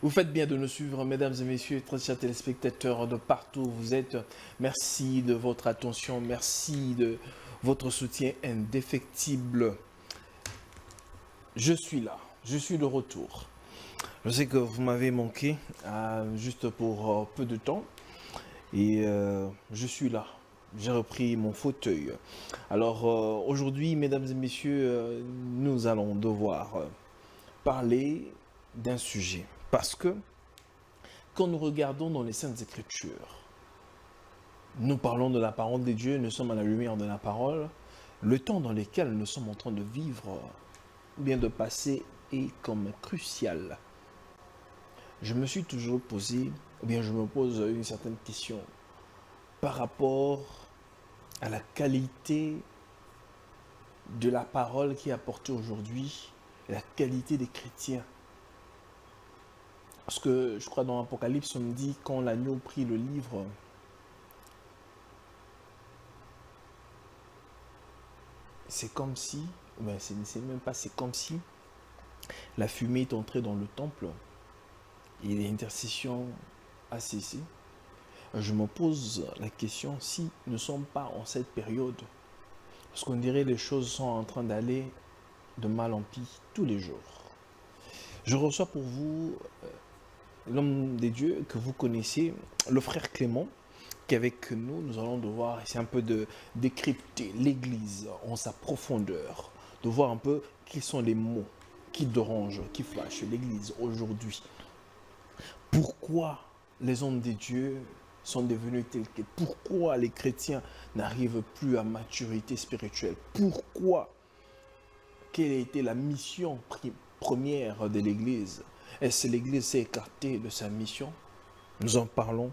Vous faites bien de nous suivre, mesdames et messieurs, très chers téléspectateurs de partout où vous êtes. Merci de votre attention, merci de votre soutien indéfectible. Je suis là, je suis de retour. Je sais que vous m'avez manqué juste pour peu de temps et je suis là. J'ai repris mon fauteuil. Alors aujourd'hui, mesdames et messieurs, nous allons devoir parler d'un sujet. Parce que quand nous regardons dans les Saintes Écritures, nous parlons de la parole de Dieu, nous sommes à la lumière de la parole. Le temps dans lequel nous sommes en train de vivre, ou bien de passer, est comme crucial. Je me suis toujours posé, ou bien je me pose une certaine question par rapport à la qualité de la parole qui est apportée aujourd'hui, et la qualité des chrétiens. Parce que je crois dans l'Apocalypse, on me dit quand l'agneau prit le livre, c'est comme si, ben c'est même pas, c'est comme si la fumée est entrée dans le temple et l'intercession a cessé. Je me pose la question si nous ne sommes pas en cette période, parce qu'on dirait les choses sont en train d'aller de mal en pis tous les jours. Je reçois pour vous l'homme des dieux que vous connaissez, le frère Clément, qui est avec nous. Nous allons devoir essayer un peu de décrypter l'Église en sa profondeur, de voir un peu quels sont les mots qui dérangent, qui fâchent l'Église aujourd'hui. Pourquoi les hommes des dieux sont devenus tels que... Pourquoi les chrétiens n'arrivent plus à maturité spirituelle? Pourquoi? Quelle a été la mission première de l'Église? Est-ce que l'Église s'est écartée de sa mission? Nous en parlons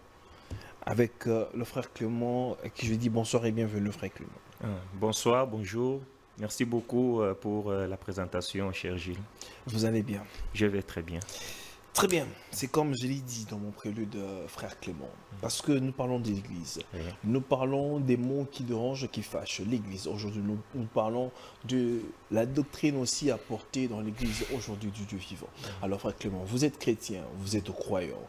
avec le frère Clément, à qui je dis bonsoir et bienvenue, frère Clément. Bonsoir, bonjour. Merci beaucoup pour la présentation, cher Gilles. Vous allez bien? Je vais très bien. Très bien. C'est comme je l'ai dit dans mon prélude, frère Clément. Parce que nous parlons de l'Église. Oui. Nous parlons des mots qui dérangent, qui fâchent l'Église. Aujourd'hui, nous parlons de la doctrine aussi apportée dans l'Église aujourd'hui du Dieu vivant. Alors, frère Clément, vous êtes chrétien, vous êtes croyant.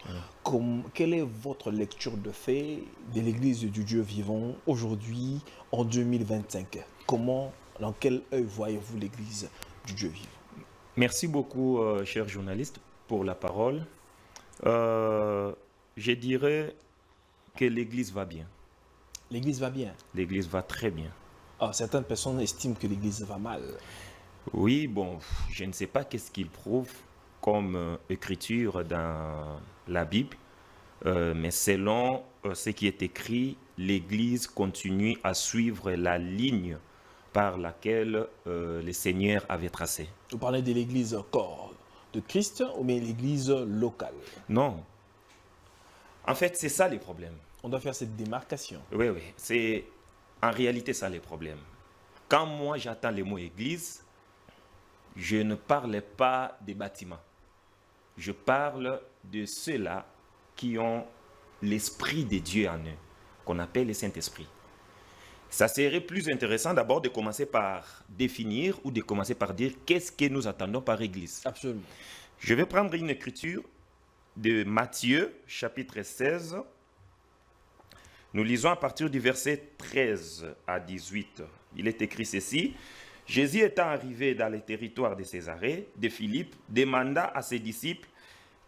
Quelle est votre lecture de fait de l'Église du Dieu vivant aujourd'hui, en 2025? Comment, dans quel œil voyez-vous l'Église du Dieu vivant? Merci beaucoup, cher journaliste, pour la parole. Je dirais que l'Église va bien. L'Église va bien. L'Église va très bien. Certaines personnes estiment que l'Église va mal. Oui, bon, je ne sais pas qu'est-ce qu'il prouve comme écriture dans la Bible, mais selon ce qui est écrit, l'Église continue à suivre la ligne par laquelle le Seigneur avait tracé. Vous parlez de l'Église corps de Christ ou bien l'Église locale? Non. En fait, c'est ça les problèmes. On doit faire cette démarcation. Oui, oui. C'est en réalité ça les problèmes. Quand moi j'entends le mot église, je ne parle pas des bâtiments. Je parle de ceux-là qui ont l'Esprit de Dieu en eux, qu'on appelle le Saint-Esprit. Ça serait plus intéressant d'abord de commencer par définir ou de commencer par dire qu'est-ce que nous attendons par église. Absolument. Je vais prendre une écriture de Matthieu, chapitre 16. Nous lisons à partir du verset 13 à 18. Il est écrit ceci. Jésus étant arrivé dans le territoire de Césarée, de Philippe, demanda à ses disciples,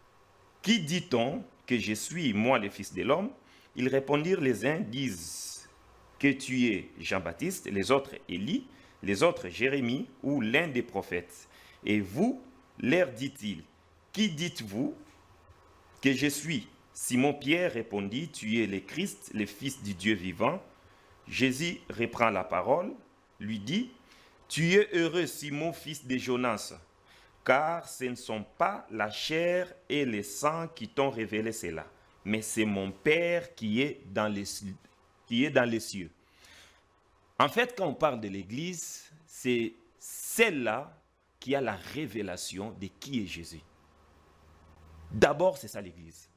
« Qui dit-on que je suis, moi, le Fils de l'homme ?» Ils répondirent, les uns disent que tu es Jean-Baptiste, les autres Élie, les autres Jérémie ou l'un des prophètes. Et vous, leur dit-il, qui dites-vous que je suis? Simon-Pierre répondit, tu es le Christ, le Fils du Dieu vivant. Jésus reprend la parole, lui dit, tu es heureux, Simon, fils de Jonas, car ce ne sont pas la chair et le sang qui t'ont révélé cela, mais c'est mon Père qui est dans les cieux. En fait, quand on parle de l'Église, c'est celle-là qui a la révélation de qui est Jésus. D'abord, c'est ça l'Église.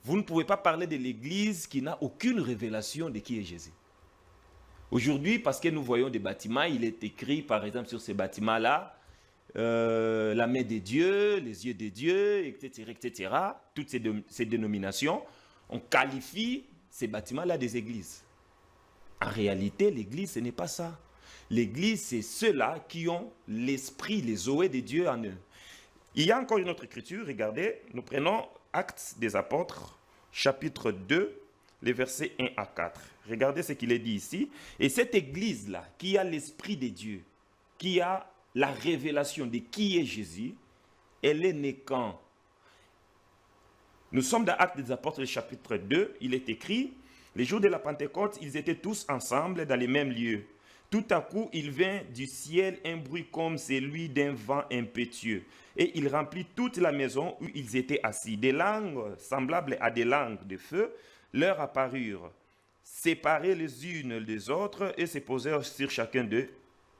Vous ne pouvez pas parler de l'Église qui n'a aucune révélation de qui est Jésus. Aujourd'hui, parce que nous voyons des bâtiments, il est écrit, par exemple, sur ces bâtiments-là, la main des dieux, les yeux des dieux, etc., etc., toutes ces dénominations, on qualifie ces bâtiments-là des églises. En réalité, l'église, ce n'est pas ça. L'église, c'est ceux-là qui ont l'esprit, les zoés de Dieu en eux. Il y a encore une autre écriture, regardez, nous prenons Actes des Apôtres, chapitre 2, les versets 1 à 4. Regardez ce qu'il est dit ici. Et cette église-là, qui a l'esprit de Dieu, qui a la révélation de qui est Jésus, elle est née quand? Nous sommes dans Actes des Apôtres, chapitre 2, il est écrit, les jours de la Pentecôte, ils étaient tous ensemble dans les mêmes lieux. Tout à coup, il vint du ciel un bruit comme celui d'un vent impétueux, et il remplit toute la maison où ils étaient assis. Des langues semblables à des langues de feu leur apparurent, séparées les unes des autres, et se posèrent sur chacun d'eux.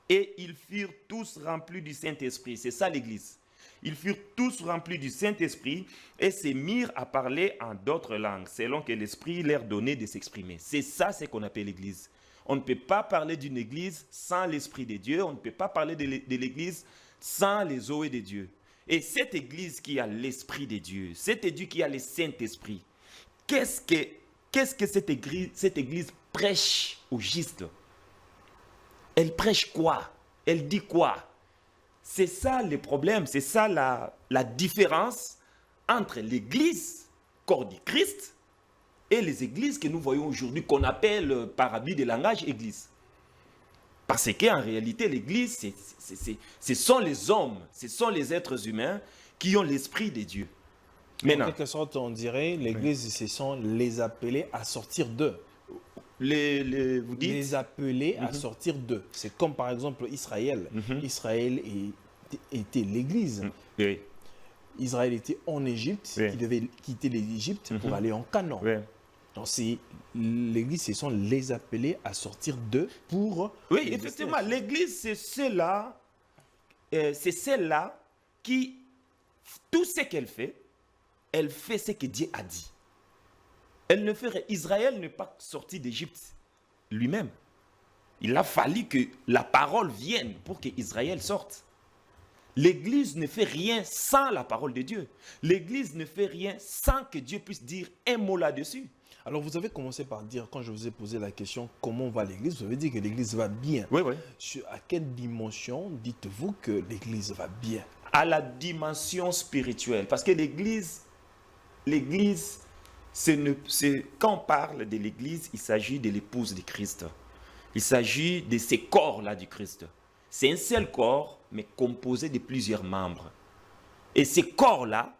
Et ils furent tous remplis du Saint-Esprit. C'est ça l'église. Ils furent tous remplis du Saint-Esprit et se mirent à parler en d'autres langues, selon que l'Esprit leur donnait de s'exprimer. C'est ça ce qu'on appelle l'église. On ne peut pas parler d'une église sans l'Esprit de Dieu. On ne peut pas parler de l'église sans les zoés de Dieu. Et cette église qui a l'Esprit de Dieu, cette église qui a le Saint-Esprit, qu'est-ce que cette église prêche au juste? Elle prêche quoi? Elle dit quoi? C'est ça le problème, c'est ça la différence entre l'église, corps du Christ, et les églises que nous voyons aujourd'hui, qu'on appelle par habit de langage église. Parce qu'en réalité, l'église, ce sont les hommes, ce sont les êtres humains qui ont l'esprit de Dieu. Maintenant, en quelque sorte, on dirait, l'église, ce sont les appelés à sortir d'eux. Vous dites? Les appelés à sortir d'eux. C'est comme par exemple Israël. Israël était l'église. Oui. Israël était en Égypte, qui devait quitter l'Égypte pour aller en Canaan. Donc l'église, ce sont les appelés à sortir d'eux pour... Oui, effectivement, l'église, c'est celle-là qui, tout ce qu'elle fait ce que Dieu a dit. Israël n'est pas sorti d'Égypte lui-même. Il a fallu que la parole vienne pour que Israël sorte. L'église ne fait rien sans la parole de Dieu. L'église ne fait rien sans que Dieu puisse dire un mot là-dessus. Alors vous avez commencé par dire, quand je vous ai posé la question, comment va l'église, vous avez dit que l'église va bien. Oui, oui. À quelle dimension dites-vous que l'église va bien? À la dimension spirituelle. Parce que l'église, quand on parle de l'église, il s'agit de l'épouse de Christ. Il s'agit de ces corps-là du Christ. C'est un seul corps, mais composé de plusieurs membres. Et ces corps-là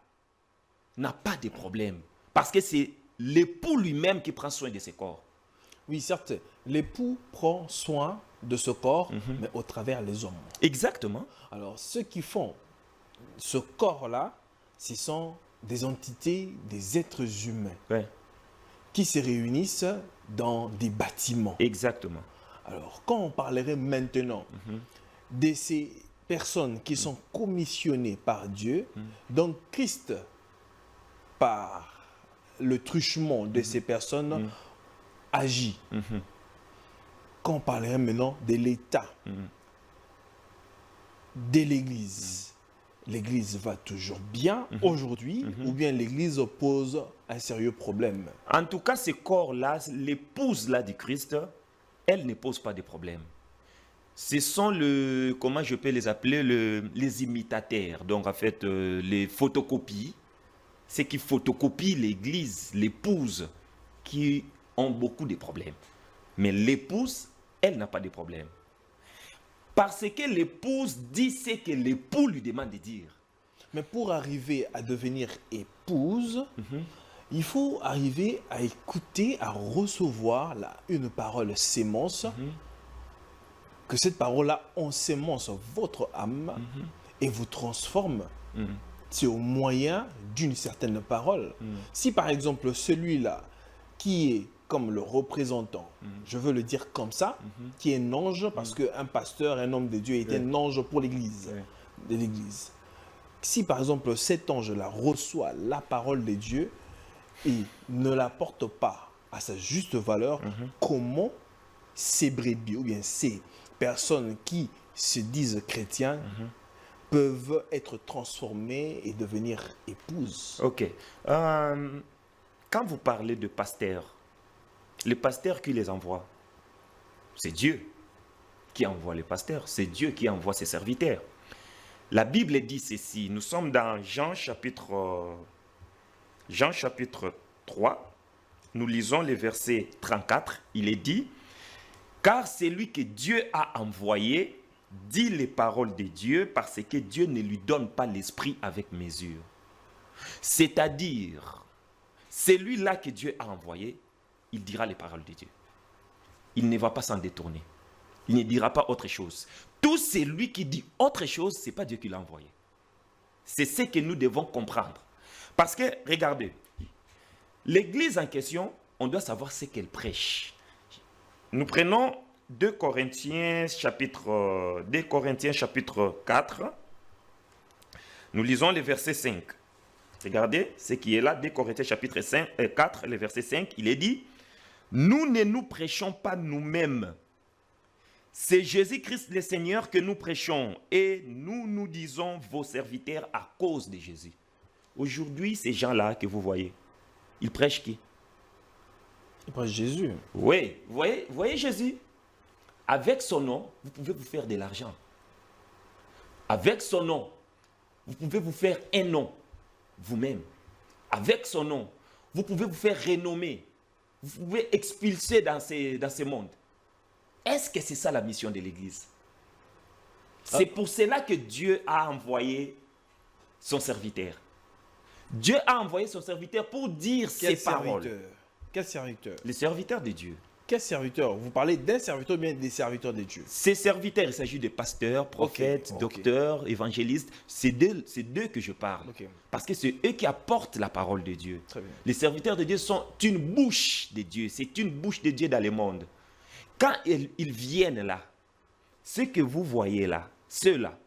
n'ont pas de problème. Parce que c'est l'époux lui-même qui prend soin de ses corps. Oui, certes, l'époux prend soin de ce corps, mais au travers les hommes. Exactement. Alors, ceux qui font ce corps-là, ce sont des entités, des êtres humains qui se réunissent dans des bâtiments. Exactement. Alors, quand on parlerait maintenant de ces personnes qui sont commissionnées par Dieu, donc Christ, par le truchement de ces personnes, agit. Quand on parlerait maintenant de l'État, de l'Église, l'Église va toujours bien aujourd'hui, ou bien l'Église pose un sérieux problème? En tout cas, ces corps-là, l'épouse-là du Christ, elle ne pose pas de problème. Ce sont comment je peux les appeler, les imitateurs, donc en fait les photocopies, ceux qui photocopient l'église, l'épouse, qui ont beaucoup de problèmes. Mais l'épouse, elle n'a pas de problème. Parce que l'épouse dit ce que l'époux lui demande de dire. Mais pour arriver à devenir épouse, il faut arriver à écouter, à recevoir une parole sémence, que cette parole-là ensémence votre âme et vous transforme. C'est au moyen d'une certaine parole. Si par exemple celui-là qui est comme le représentant, je veux le dire comme ça, qui est un ange, parce qu'un pasteur, un homme de Dieu est un ange pour l'église, de l'église. Si par exemple cet ange-là reçoit la parole de Dieu et ne la porte pas à sa juste valeur, comment ces brebis ou bien ces personnes qui se disent chrétiens peuvent être transformées et devenir épouses. Ok. Quand vous parlez de pasteurs, les pasteurs qui les envoient, c'est Dieu qui envoie les pasteurs, c'est Dieu qui envoie ses serviteurs. La Bible dit ceci, nous sommes dans Jean chapitre 3, nous lisons le verset 34, il est dit, « Car celui que Dieu a envoyé dit les paroles de Dieu parce que Dieu ne lui donne pas l'esprit avec mesure. » C'est-à-dire, celui-là que Dieu a envoyé, il dira les paroles de Dieu. Il ne va pas s'en détourner. Il ne dira pas autre chose. Tout celui qui dit autre chose, ce n'est pas Dieu qui l'a envoyé. C'est ce que nous devons comprendre. Parce que, regardez, l'église en question, on doit savoir ce qu'elle prêche. Nous prenons 2 Corinthiens chapitre 4. Nous lisons le verset 5. Regardez ce qui est là, 2 Corinthiens chapitre 4, le verset 5, il est dit, « Nous ne nous prêchons pas nous-mêmes. C'est Jésus-Christ le Seigneur que nous prêchons et nous nous disons vos serviteurs à cause de Jésus. » Aujourd'hui, ces gens-là que vous voyez, ils prêchent qui? Ils prêchent Jésus. Oui, voyez Jésus. Avec son nom, vous pouvez vous faire de l'argent. Avec son nom, vous pouvez vous faire un nom vous-même. Avec son nom, vous pouvez vous faire renommer. Vous pouvez expulser dans ce monde. Est-ce que c'est ça la mission de l'Église? C'est pour cela que Dieu a envoyé son serviteur. Dieu a envoyé son serviteur pour dire ses paroles. Quel serviteur? Les serviteurs de Dieu. Quel serviteur? Vous parlez d'un serviteur ou bien des serviteurs de Dieu? Ces serviteurs, il s'agit de pasteurs, prophètes, docteurs, évangélistes. C'est d'eux que je parle. Parce que c'est eux qui apportent la parole de Dieu. Très bien. Les serviteurs de Dieu sont une bouche de Dieu. C'est une bouche de Dieu dans le monde. Quand ils viennent là, ce que vous voyez là, ceux-là,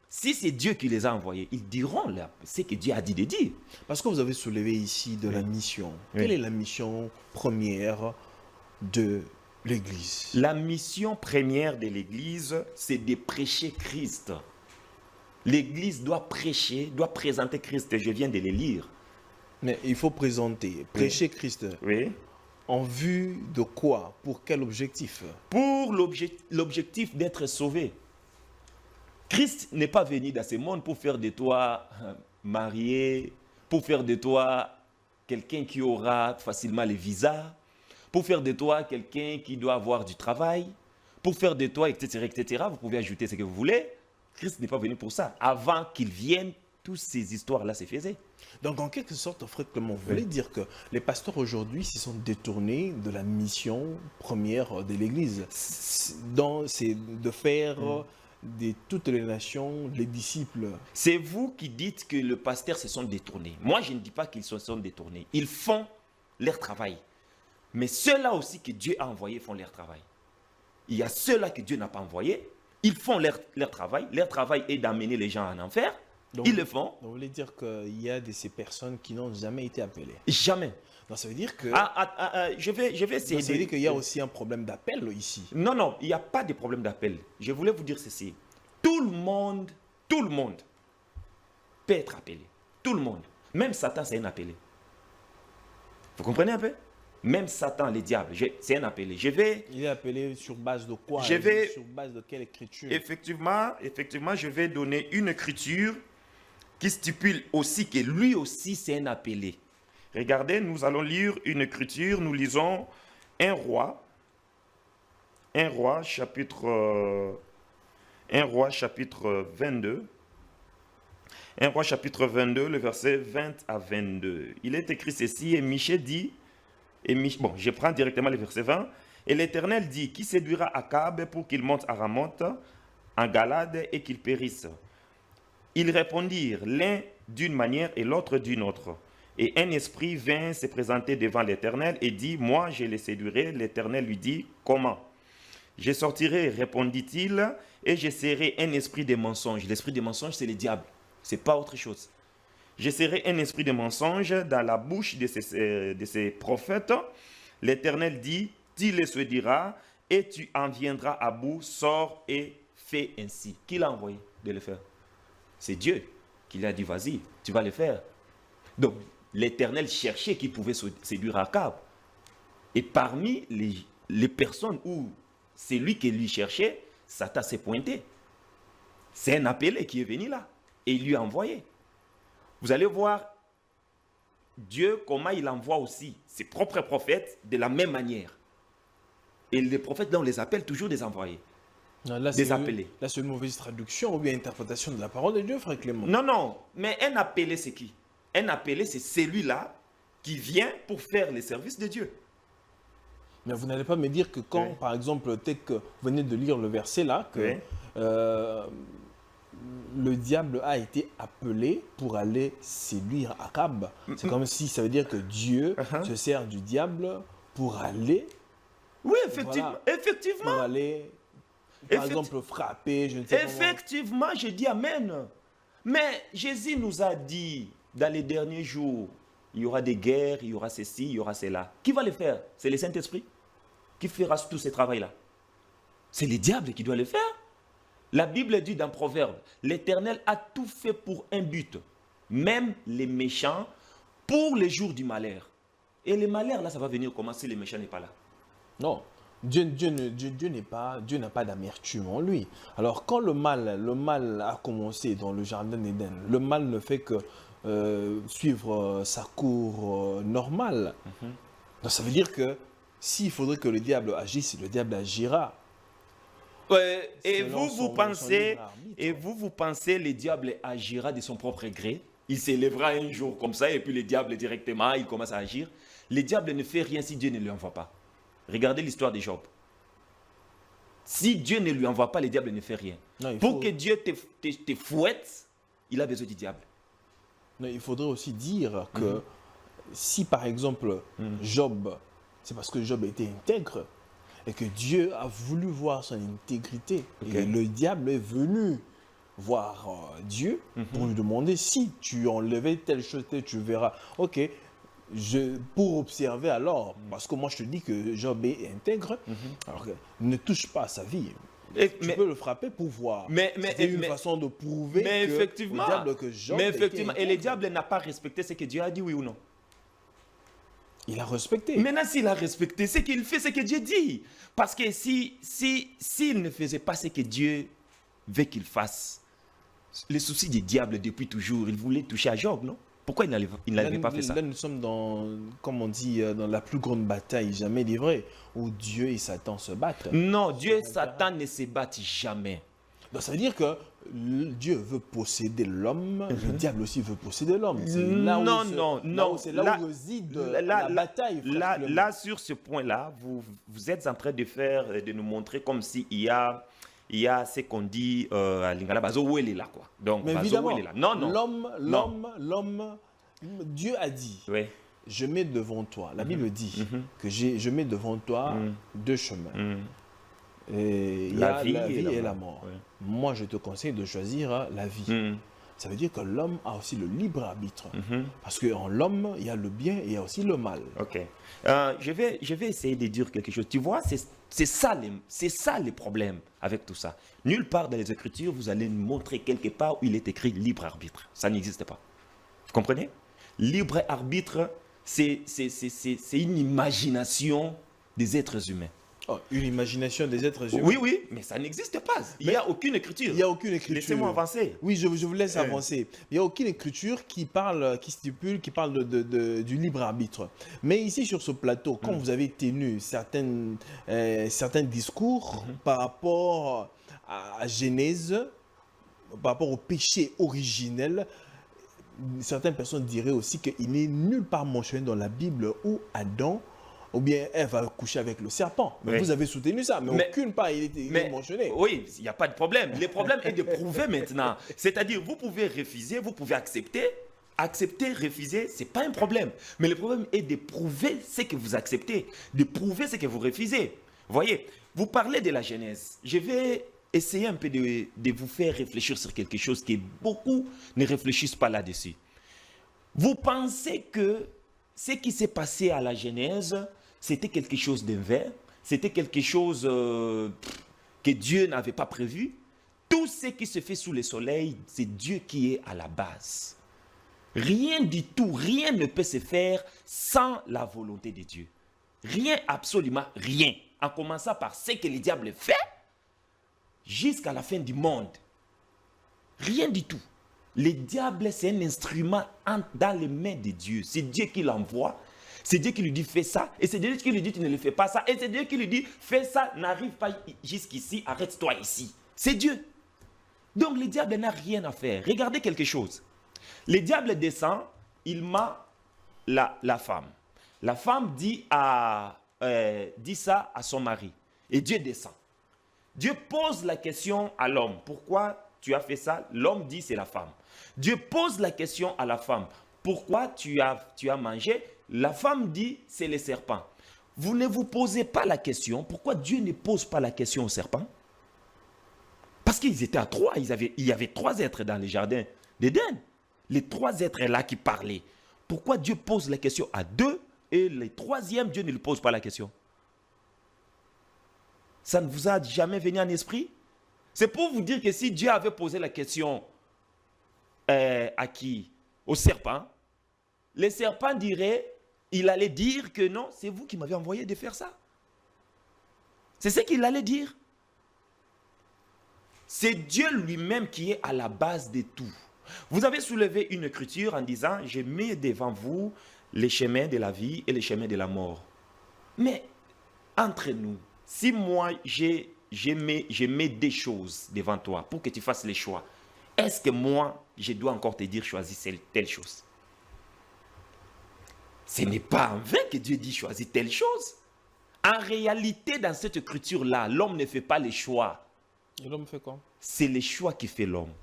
si c'est Dieu qui les a envoyés, ils diront là ce que Dieu a dit de dire. Parce que vous avez soulevé ici de la mission. Quelle est la mission première de l'Église? La mission première de l'Église, c'est de prêcher Christ. L'Église doit prêcher, doit présenter Christ. Je viens de les lire. Mais il faut prêcher Christ. Oui. En vue de quoi? Pour quel objectif? Pour l'objectif d'être sauvé. Christ n'est pas venu dans ce monde pour faire de toi marié, pour faire de toi quelqu'un qui aura facilement le visa, pour faire de toi quelqu'un qui doit avoir du travail, pour faire de toi, etc., etc. Vous pouvez ajouter ce que vous voulez. Christ n'est pas venu pour ça. Avant qu'il vienne, toutes ces histoires-là se faisaient. Donc, en quelque sorte, Frère Clément, vous voulez dire que les pasteurs aujourd'hui s'y sont détournés de la mission première de l'Église. C'est de faire de toutes les nations les disciples. C'est vous qui dites que les pasteurs se sont détournés. Moi, je ne dis pas qu'ils se sont détournés. Ils font leur travail. Mais ceux-là aussi que Dieu a envoyés font leur travail. Il y a ceux-là que Dieu n'a pas envoyés. Ils font leur travail. Leur travail est d'amener les gens en enfer. Donc, ils le font. Donc, vous voulez dire qu'il y a de ces personnes qui n'ont jamais été appelées? Jamais. Donc, ça veut dire que... je vais essayer. Ça veut dire qu'il y a aussi un problème d'appel ici. Non, il n'y a pas de problème d'appel. Je voulais vous dire ceci. Tout le monde peut être appelé. Tout le monde. Même Satan, c'est un appelé. Vous comprenez un peu? Même Satan, le diable, c'est un appelé. Il est appelé sur base de quoi? Sur base de quelle écriture? Effectivement, je vais donner une écriture qui stipule aussi que lui aussi, c'est un appelé. Regardez, nous allons lire une écriture. Nous lisons 1 Roi chapitre 22. 1 Roi chapitre 22, le verset 20 à 22. Il est écrit ceci, et Michée dit, bon, je prends directement le verset 20, et l'Éternel dit, qui séduira Akab pour qu'il monte à Ramoth, en Galade, et qu'il périsse? Ils répondirent l'un d'une manière et l'autre d'une autre. Et un esprit vint se présenter devant l'Éternel et dit, moi je les séduirai. L'Éternel lui dit, comment? Je sortirai, répondit-il, et je serai un esprit de mensonge. L'esprit de mensonge, c'est le diable. Ce n'est pas autre chose. Je serai un esprit de mensonge dans la bouche de ces prophètes. L'Éternel dit, tu les séduiras, et tu en viendras à bout, sors et fais ainsi. Qui l'a envoyé de le faire? C'est Dieu qui lui a dit, vas-y, tu vas le faire. Donc, l'Éternel cherchait qui pouvait séduire Akab. Et parmi les personnes où c'est lui qui lui cherchait, Satan s'est pointé. C'est un appelé qui est venu là. Et il lui a envoyé. Vous allez voir Dieu, comment il envoie aussi ses propres prophètes de la même manière. Et les prophètes, là, on les appelle toujours des envoyés. Non, là, des appelés. Là, c'est une mauvaise traduction ou bien interprétation de la parole de Dieu, frère Clément. Non, non. Mais un appelé, c'est qui? Un appelé, c'est celui-là qui vient pour faire les services de Dieu. Mais vous n'allez pas me dire que quand, Oui. par exemple, dès que vous venez de lire le verset là, que Oui. le diable a été appelé pour aller séduire Akab. C'est comme si ça veut dire que Dieu se sert du diable pour aller, Oui, effectivement. Voilà. Effectivement. pour aller, par exemple, frapper, je ne sais pas. Effectivement, je dis Amen. Mais Jésus nous a dit, dans les derniers jours, il y aura des guerres, il y aura ceci, il y aura cela. Qui va le faire? C'est le Saint-Esprit qui fera tout ce travail-là. C'est le diable qui doit le faire. La Bible dit dans Proverbe, l'Éternel a tout fait pour un but, même les méchants, pour les jours du malheur. Et le malheur, là, ça va venir comment si le méchant n'est pas là? Non. Dieu n'a pas d'amertume en lui. Alors quand le mal a commencé dans le jardin d'Éden, le mal ne fait que suivre sa cour normale. Donc ça veut dire que s'il faudrait que le diable agisse, le diable agira. Et Selon vous, son- vous son pensez, libre arbitre. et vous pensez, le diable agira de son propre gré? Il s'élèvera un jour comme ça, et puis le diable directement, il commence à agir. Le diable ne fait rien si Dieu ne lui envoie pas. Regardez l'histoire de Job. Si Dieu ne lui envoie pas, le diable ne fait rien. Non, il Pour faut- que Dieu te fouette, il a besoin du diable. Non, il faudrait aussi dire que si par exemple Job, c'est parce que Job était intègre et que Dieu a voulu voir son intégrité et le diable est venu voir Dieu pour lui demander si tu enlevais telle chose, tu verras. Ok, pour observer alors, parce que moi je te dis que Job est intègre, alors que ne touche pas à sa vie. Tu peux le frapper pour voir. C'était une façon de prouver mais que effectivement, le diable que Job mais était effectivement, et le intègre. diable n'a pas respecté ce que Dieu a dit, oui ou non? Il a respecté. Maintenant, s'il a respecté, c'est qu'il fait ce que Dieu dit. Parce que s'il ne faisait pas ce que Dieu veut qu'il fasse, le souci du diable depuis toujours, il voulait toucher à Job, non? Pourquoi il n'avait pas fait ça? Là, nous sommes dans, comme on dit, dans la plus grande bataille jamais livrée, où Dieu et Satan se battent. Non, Dieu et Satan ne se battent jamais. Donc ça veut dire que Dieu veut posséder l'homme, le diable aussi veut posséder l'homme. C'est là où Non, se- non, là non. où- C'est là Là- où réside là- la là- bataille. frère Là, Clément. là, sur ce point-là, vous êtes en train de nous montrer comme s'il y a ce qu'on dit à Lingala, Bazo Wele là, quoi. Donc, Mais Bazo évidemment, Wele là. Non, non. l'homme, Dieu a dit, Oui. je mets devant toi, la Bible dit que je mets devant toi deux chemins. Et il y La a vie la et vie la et la mort. mort. Ouais. Moi, je te conseille de choisir la vie. Ça veut dire que l'homme a aussi le libre arbitre. Parce qu'en l'homme, il y a le bien et il y a aussi le mal. Ok. Je vais essayer de dire quelque chose. Tu vois, c'est ça le problème avec tout ça. Nulle part dans les Écritures, vous allez nous montrer quelque part où il est écrit libre arbitre. Ça n'existe pas. Vous comprenez? Libre arbitre, c'est une imagination des êtres humains. Oh, une imagination des êtres humains. Oui, oui, mais ça n'existe pas. Il n'y a aucune écriture. Il n'y a aucune écriture. Laissez-moi avancer. Oui, je vous laisse avancer. Il n'y a aucune écriture qui parle du libre arbitre. Mais ici, sur ce plateau, quand vous avez tenu certains discours par rapport à Genèse, par rapport au péché originel, certaines personnes diraient aussi qu'il n'est nulle part mentionné dans la Bible où Adam ou bien Ève va coucher avec le serpent. Mais Oui. vous avez soutenu ça, mais aucune part il est mentionné. Oui, il n'y a pas de problème. Le problème est de prouver maintenant. C'est-à-dire, vous pouvez refuser, vous pouvez accepter. Accepter, refuser, ce n'est pas un problème. Mais le problème est de prouver ce que vous acceptez, de prouver ce que vous refusez. Voyez, vous parlez de la Genèse. Je vais essayer un peu de vous faire réfléchir sur quelque chose que beaucoup ne réfléchissent pas là-dessus. Vous pensez que ce qui s'est passé à la Genèse, c'était quelque chose d'invers, c'était quelque chose que Dieu n'avait pas prévu. Tout ce qui se fait sous le soleil, c'est Dieu qui est à la base. Rien du tout, rien ne peut se faire sans la volonté de Dieu. Rien, absolument rien. En commençant par ce que le diable fait, jusqu'à la fin du monde. Rien du tout. Le diable, c'est un instrument dans les mains de Dieu. C'est Dieu qui l'envoie. C'est Dieu qui lui dit fais ça. Et c'est Dieu qui lui dit tu ne le fais pas ça. Et c'est Dieu qui lui dit fais ça, n'arrive pas jusqu'ici, arrête-toi ici. C'est Dieu. Donc le diable n'a rien à faire. Regardez quelque chose. Le diable descend, il ment la femme. La femme dit ça à son mari. Et Dieu descend. Dieu pose la question à l'homme. Pourquoi tu as fait ça? L'homme dit c'est la femme. Dieu pose la question à la femme. Pourquoi tu as mangé? La femme dit c'est le serpent. Vous ne vous posez pas la question. Pourquoi Dieu ne pose pas la question au serpent? Parce qu'ils étaient à trois. Il y avait trois êtres dans le jardin d'Éden. Les trois êtres là qui parlaient. Pourquoi Dieu pose la question à deux et le troisième, Dieu ne lui pose pas la question? Ça ne vous a jamais venu en esprit? C'est pour vous dire que si Dieu avait posé la question à qui? Au serpent. Le serpent il allait dire que non, c'est vous qui m'avez envoyé de faire ça. C'est ce qu'il allait dire. C'est Dieu lui-même qui est à la base de tout. Vous avez soulevé une écriture en disant, je mets devant vous les chemins de la vie et les chemins de la mort. Mais, entre nous, si moi, je mets des choses devant toi pour que tu fasses les choix, est-ce que moi, je dois encore te dire, choisis telle chose? Ce n'est pas en vain que Dieu dit, choisis telle chose. En réalité, dans cette écriture-là, l'homme ne fait pas les choix. Et l'homme fait quoi? C'est les choix qui fait l'homme.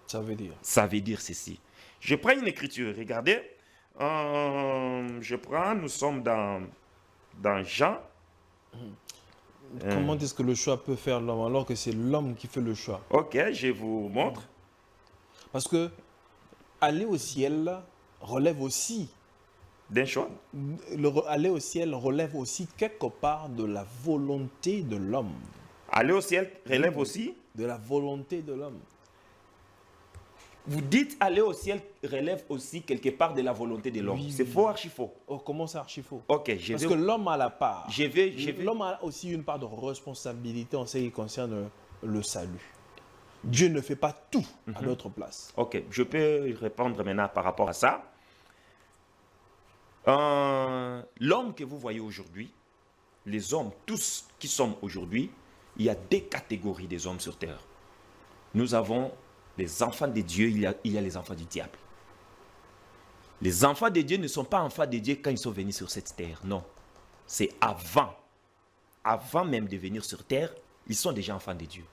Ça veut dire? Ça veut dire ceci. Je prends une écriture, regardez. Nous sommes dans Jean. Comment est-ce que le choix peut faire l'homme alors que c'est l'homme qui fait le choix? Ok, je vous montre. Parce que aller au ciel relève aussi. D'un choix. Aller au ciel relève aussi quelque part de la volonté de l'homme. Aller au ciel relève aussi de la volonté de l'homme. Vous dites aller au ciel relève aussi quelque part de la volonté de l'homme. Oui, c'est faux, archi faux. Oh, comment c'est archi faux? Ok, parce que l'homme a la part. L'homme a aussi une part de responsabilité en ce qui concerne le salut. Dieu ne fait pas tout à notre place. Ok, je peux répondre maintenant par rapport à ça. L'homme que vous voyez aujourd'hui, les hommes, tous qui sont aujourd'hui, il y a deux catégories des hommes sur terre. Nous avons les enfants de Dieu, il y a les enfants du diable. Les enfants de Dieu ne sont pas enfants de Dieu quand ils sont venus sur cette terre, non. C'est avant. Avant même de venir sur terre, ils sont déjà enfants de Dieu.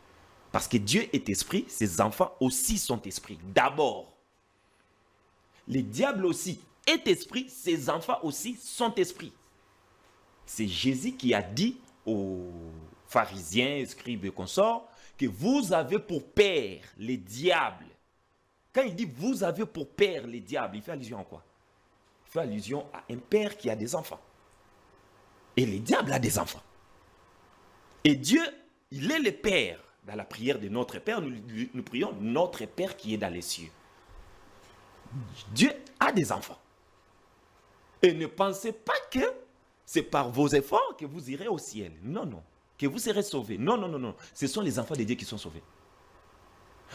Parce que Dieu est esprit, ses enfants aussi sont esprits. D'abord, le diable aussi est esprit, ses enfants aussi sont esprits. C'est Jésus qui a dit aux pharisiens, scribes et consorts, que vous avez pour père les diables. Quand il dit vous avez pour père les diables, il fait allusion à quoi? Il fait allusion à un père qui a des enfants. Et le diable a des enfants. Et Dieu, il est le père. Dans la prière de notre Père, nous prions notre Père qui est dans les cieux. Dieu a des enfants. Et ne pensez pas que c'est par vos efforts que vous irez au ciel. Non, non. Que vous serez sauvés. Non, non, non, non. Ce sont les enfants de Dieu qui sont sauvés.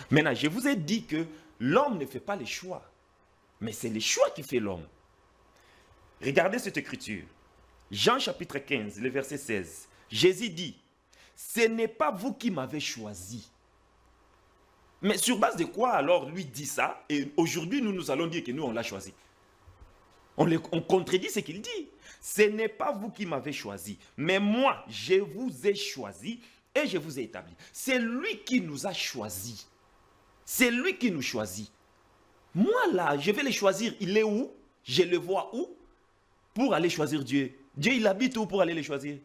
Maintenant, je vous ai dit que l'homme ne fait pas les choix. Mais c'est les choix qui fait l'homme. Regardez cette écriture. Jean chapitre 15, le verset 16. Jésus dit, ce n'est pas vous qui m'avez choisi. Mais sur base de quoi alors lui dit ça? Et aujourd'hui, nous allons dire que nous, on l'a choisi. On contredit ce qu'il dit. Ce n'est pas vous qui m'avez choisi, mais moi, je vous ai choisi et je vous ai établi. C'est lui qui nous a choisis. C'est lui qui nous choisit. Moi, là, je vais le choisir. Il est où? Je le vois où? Pour aller choisir Dieu. Dieu, il habite où pour aller le choisir?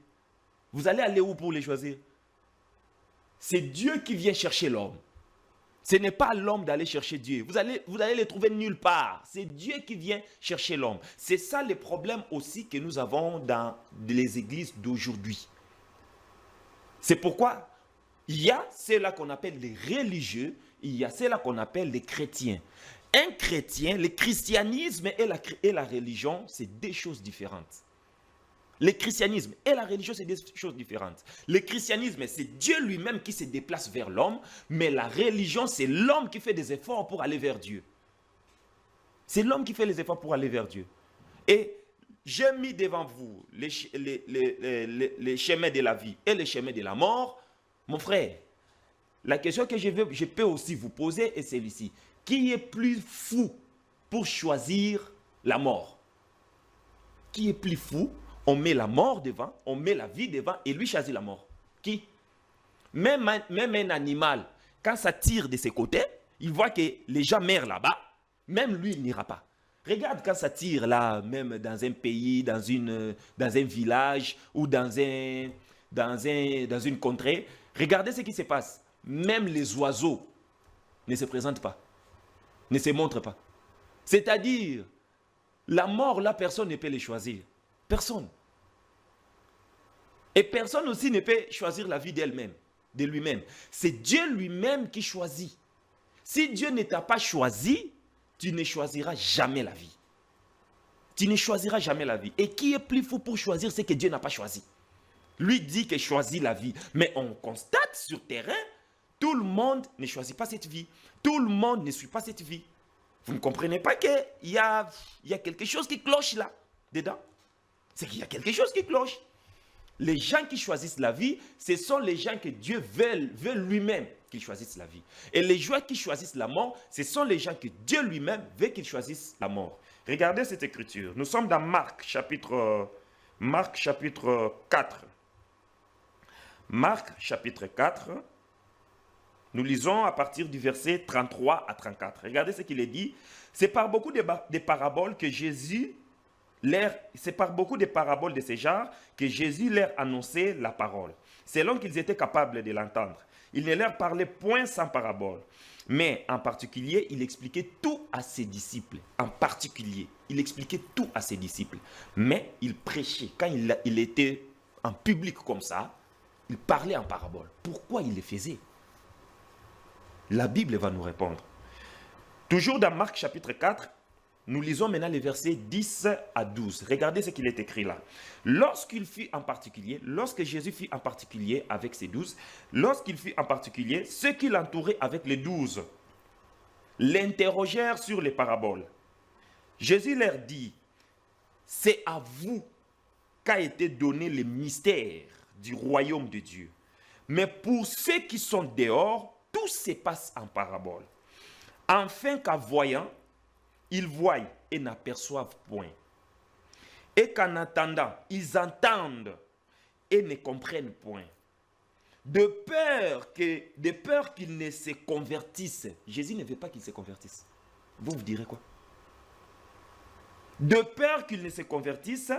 Vous allez aller où pour les choisir? C'est Dieu qui vient chercher l'homme. Ce n'est pas l'homme d'aller chercher Dieu. Vous allez les trouver nulle part. C'est Dieu qui vient chercher l'homme. C'est ça le problème aussi que nous avons dans les églises d'aujourd'hui. C'est pourquoi Il y a ceux-là qu'on appelle les religieux, il y a ceux-là qu'on appelle les chrétiens. Un chrétien, le christianisme et la religion, c'est deux choses différentes. Le christianisme et la religion, c'est des choses différentes. Le christianisme, c'est Dieu lui-même qui se déplace vers l'homme, mais la religion, c'est l'homme qui fait des efforts pour aller vers Dieu. C'est l'homme qui fait les efforts pour aller vers Dieu. Et j'ai mis devant vous les chemins de la vie et les chemins de la mort. Mon frère, la question que je peux aussi vous poser est celle-ci. Qui est plus fou pour choisir la mort? Qui est plus fou? On met la mort devant, on met la vie devant et lui choisit la mort. Qui? Même un animal, quand ça tire de ses côtés, il voit que les gens meurent là-bas, même lui, il n'ira pas. Regarde quand ça tire là, même dans un pays, dans un village ou dans une contrée, regardez ce qui se passe. Même les oiseaux ne se présentent pas, ne se montrent pas. C'est-à-dire, la mort, là, personne ne peut les choisir. Personne. Et personne aussi ne peut choisir la vie d'elle-même, de lui-même. C'est Dieu lui-même qui choisit. Si Dieu ne t'a pas choisi, tu ne choisiras jamais la vie. Tu ne choisiras jamais la vie. Et qui est plus fou pour choisir ce que Dieu n'a pas choisi? Lui dit qu'il choisit la vie. Mais on constate sur terrain, tout le monde ne choisit pas cette vie. Tout le monde ne suit pas cette vie. Vous ne comprenez pas qu'il y a quelque chose qui cloche là, dedans? C'est qu'il y a quelque chose qui cloche. Les gens qui choisissent la vie, ce sont les gens que Dieu veut lui-même qu'ils choisissent la vie. Et les gens qui choisissent la mort, ce sont les gens que Dieu lui-même veut qu'ils choisissent la mort. Regardez cette écriture. Nous sommes dans Marc chapitre 4. Marc chapitre 4. Nous lisons à partir du verset 33 à 34. Regardez ce qu'il est dit. C'est par beaucoup de paraboles que Jésus... C'est par beaucoup de paraboles de ce genre que Jésus leur annonçait la parole, selon qu'ils étaient capables de l'entendre. Il ne leur parlait point sans parabole, mais en particulier, il expliquait tout à ses disciples. En particulier, il expliquait tout à ses disciples. Mais il prêchait. Quand il était en public comme ça, il parlait en parabole. Pourquoi il le faisait? La Bible va nous répondre. Toujours dans Marc chapitre 4, nous lisons maintenant les versets 10 à 12. Regardez ce qu'il est écrit là. Lorsque Jésus fut en particulier avec ses 12, lorsqu'il fut en particulier, ceux qui l'entouraient avec les 12 l'interrogèrent sur les paraboles. Jésus leur dit, c'est à vous qu'a été donné le mystère du royaume de Dieu. Mais pour ceux qui sont dehors, tout se passe en parabole. Afin qu'en voyant, ils voient et n'aperçoivent point. Et qu'en attendant, ils entendent et ne comprennent point. De peur qu'ils ne se convertissent. Jésus ne veut pas qu'ils se convertissent. Vous direz quoi? De peur qu'ils ne se convertissent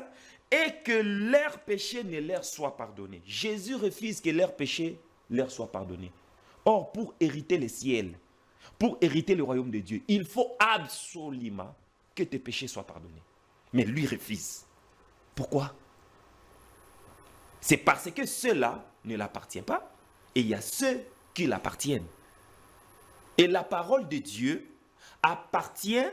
et que leurs péchés ne leur soient pardonnés. Jésus refuse que leurs péchés leur soient pardonnés. Or, pour hériter le ciel, pour hériter le royaume de Dieu, il faut absolument que tes péchés soient pardonnés. Mais lui refuse. Pourquoi? C'est parce que ceux-là ne l'appartiennent pas et il y a ceux qui l'appartiennent. Et la parole de Dieu appartient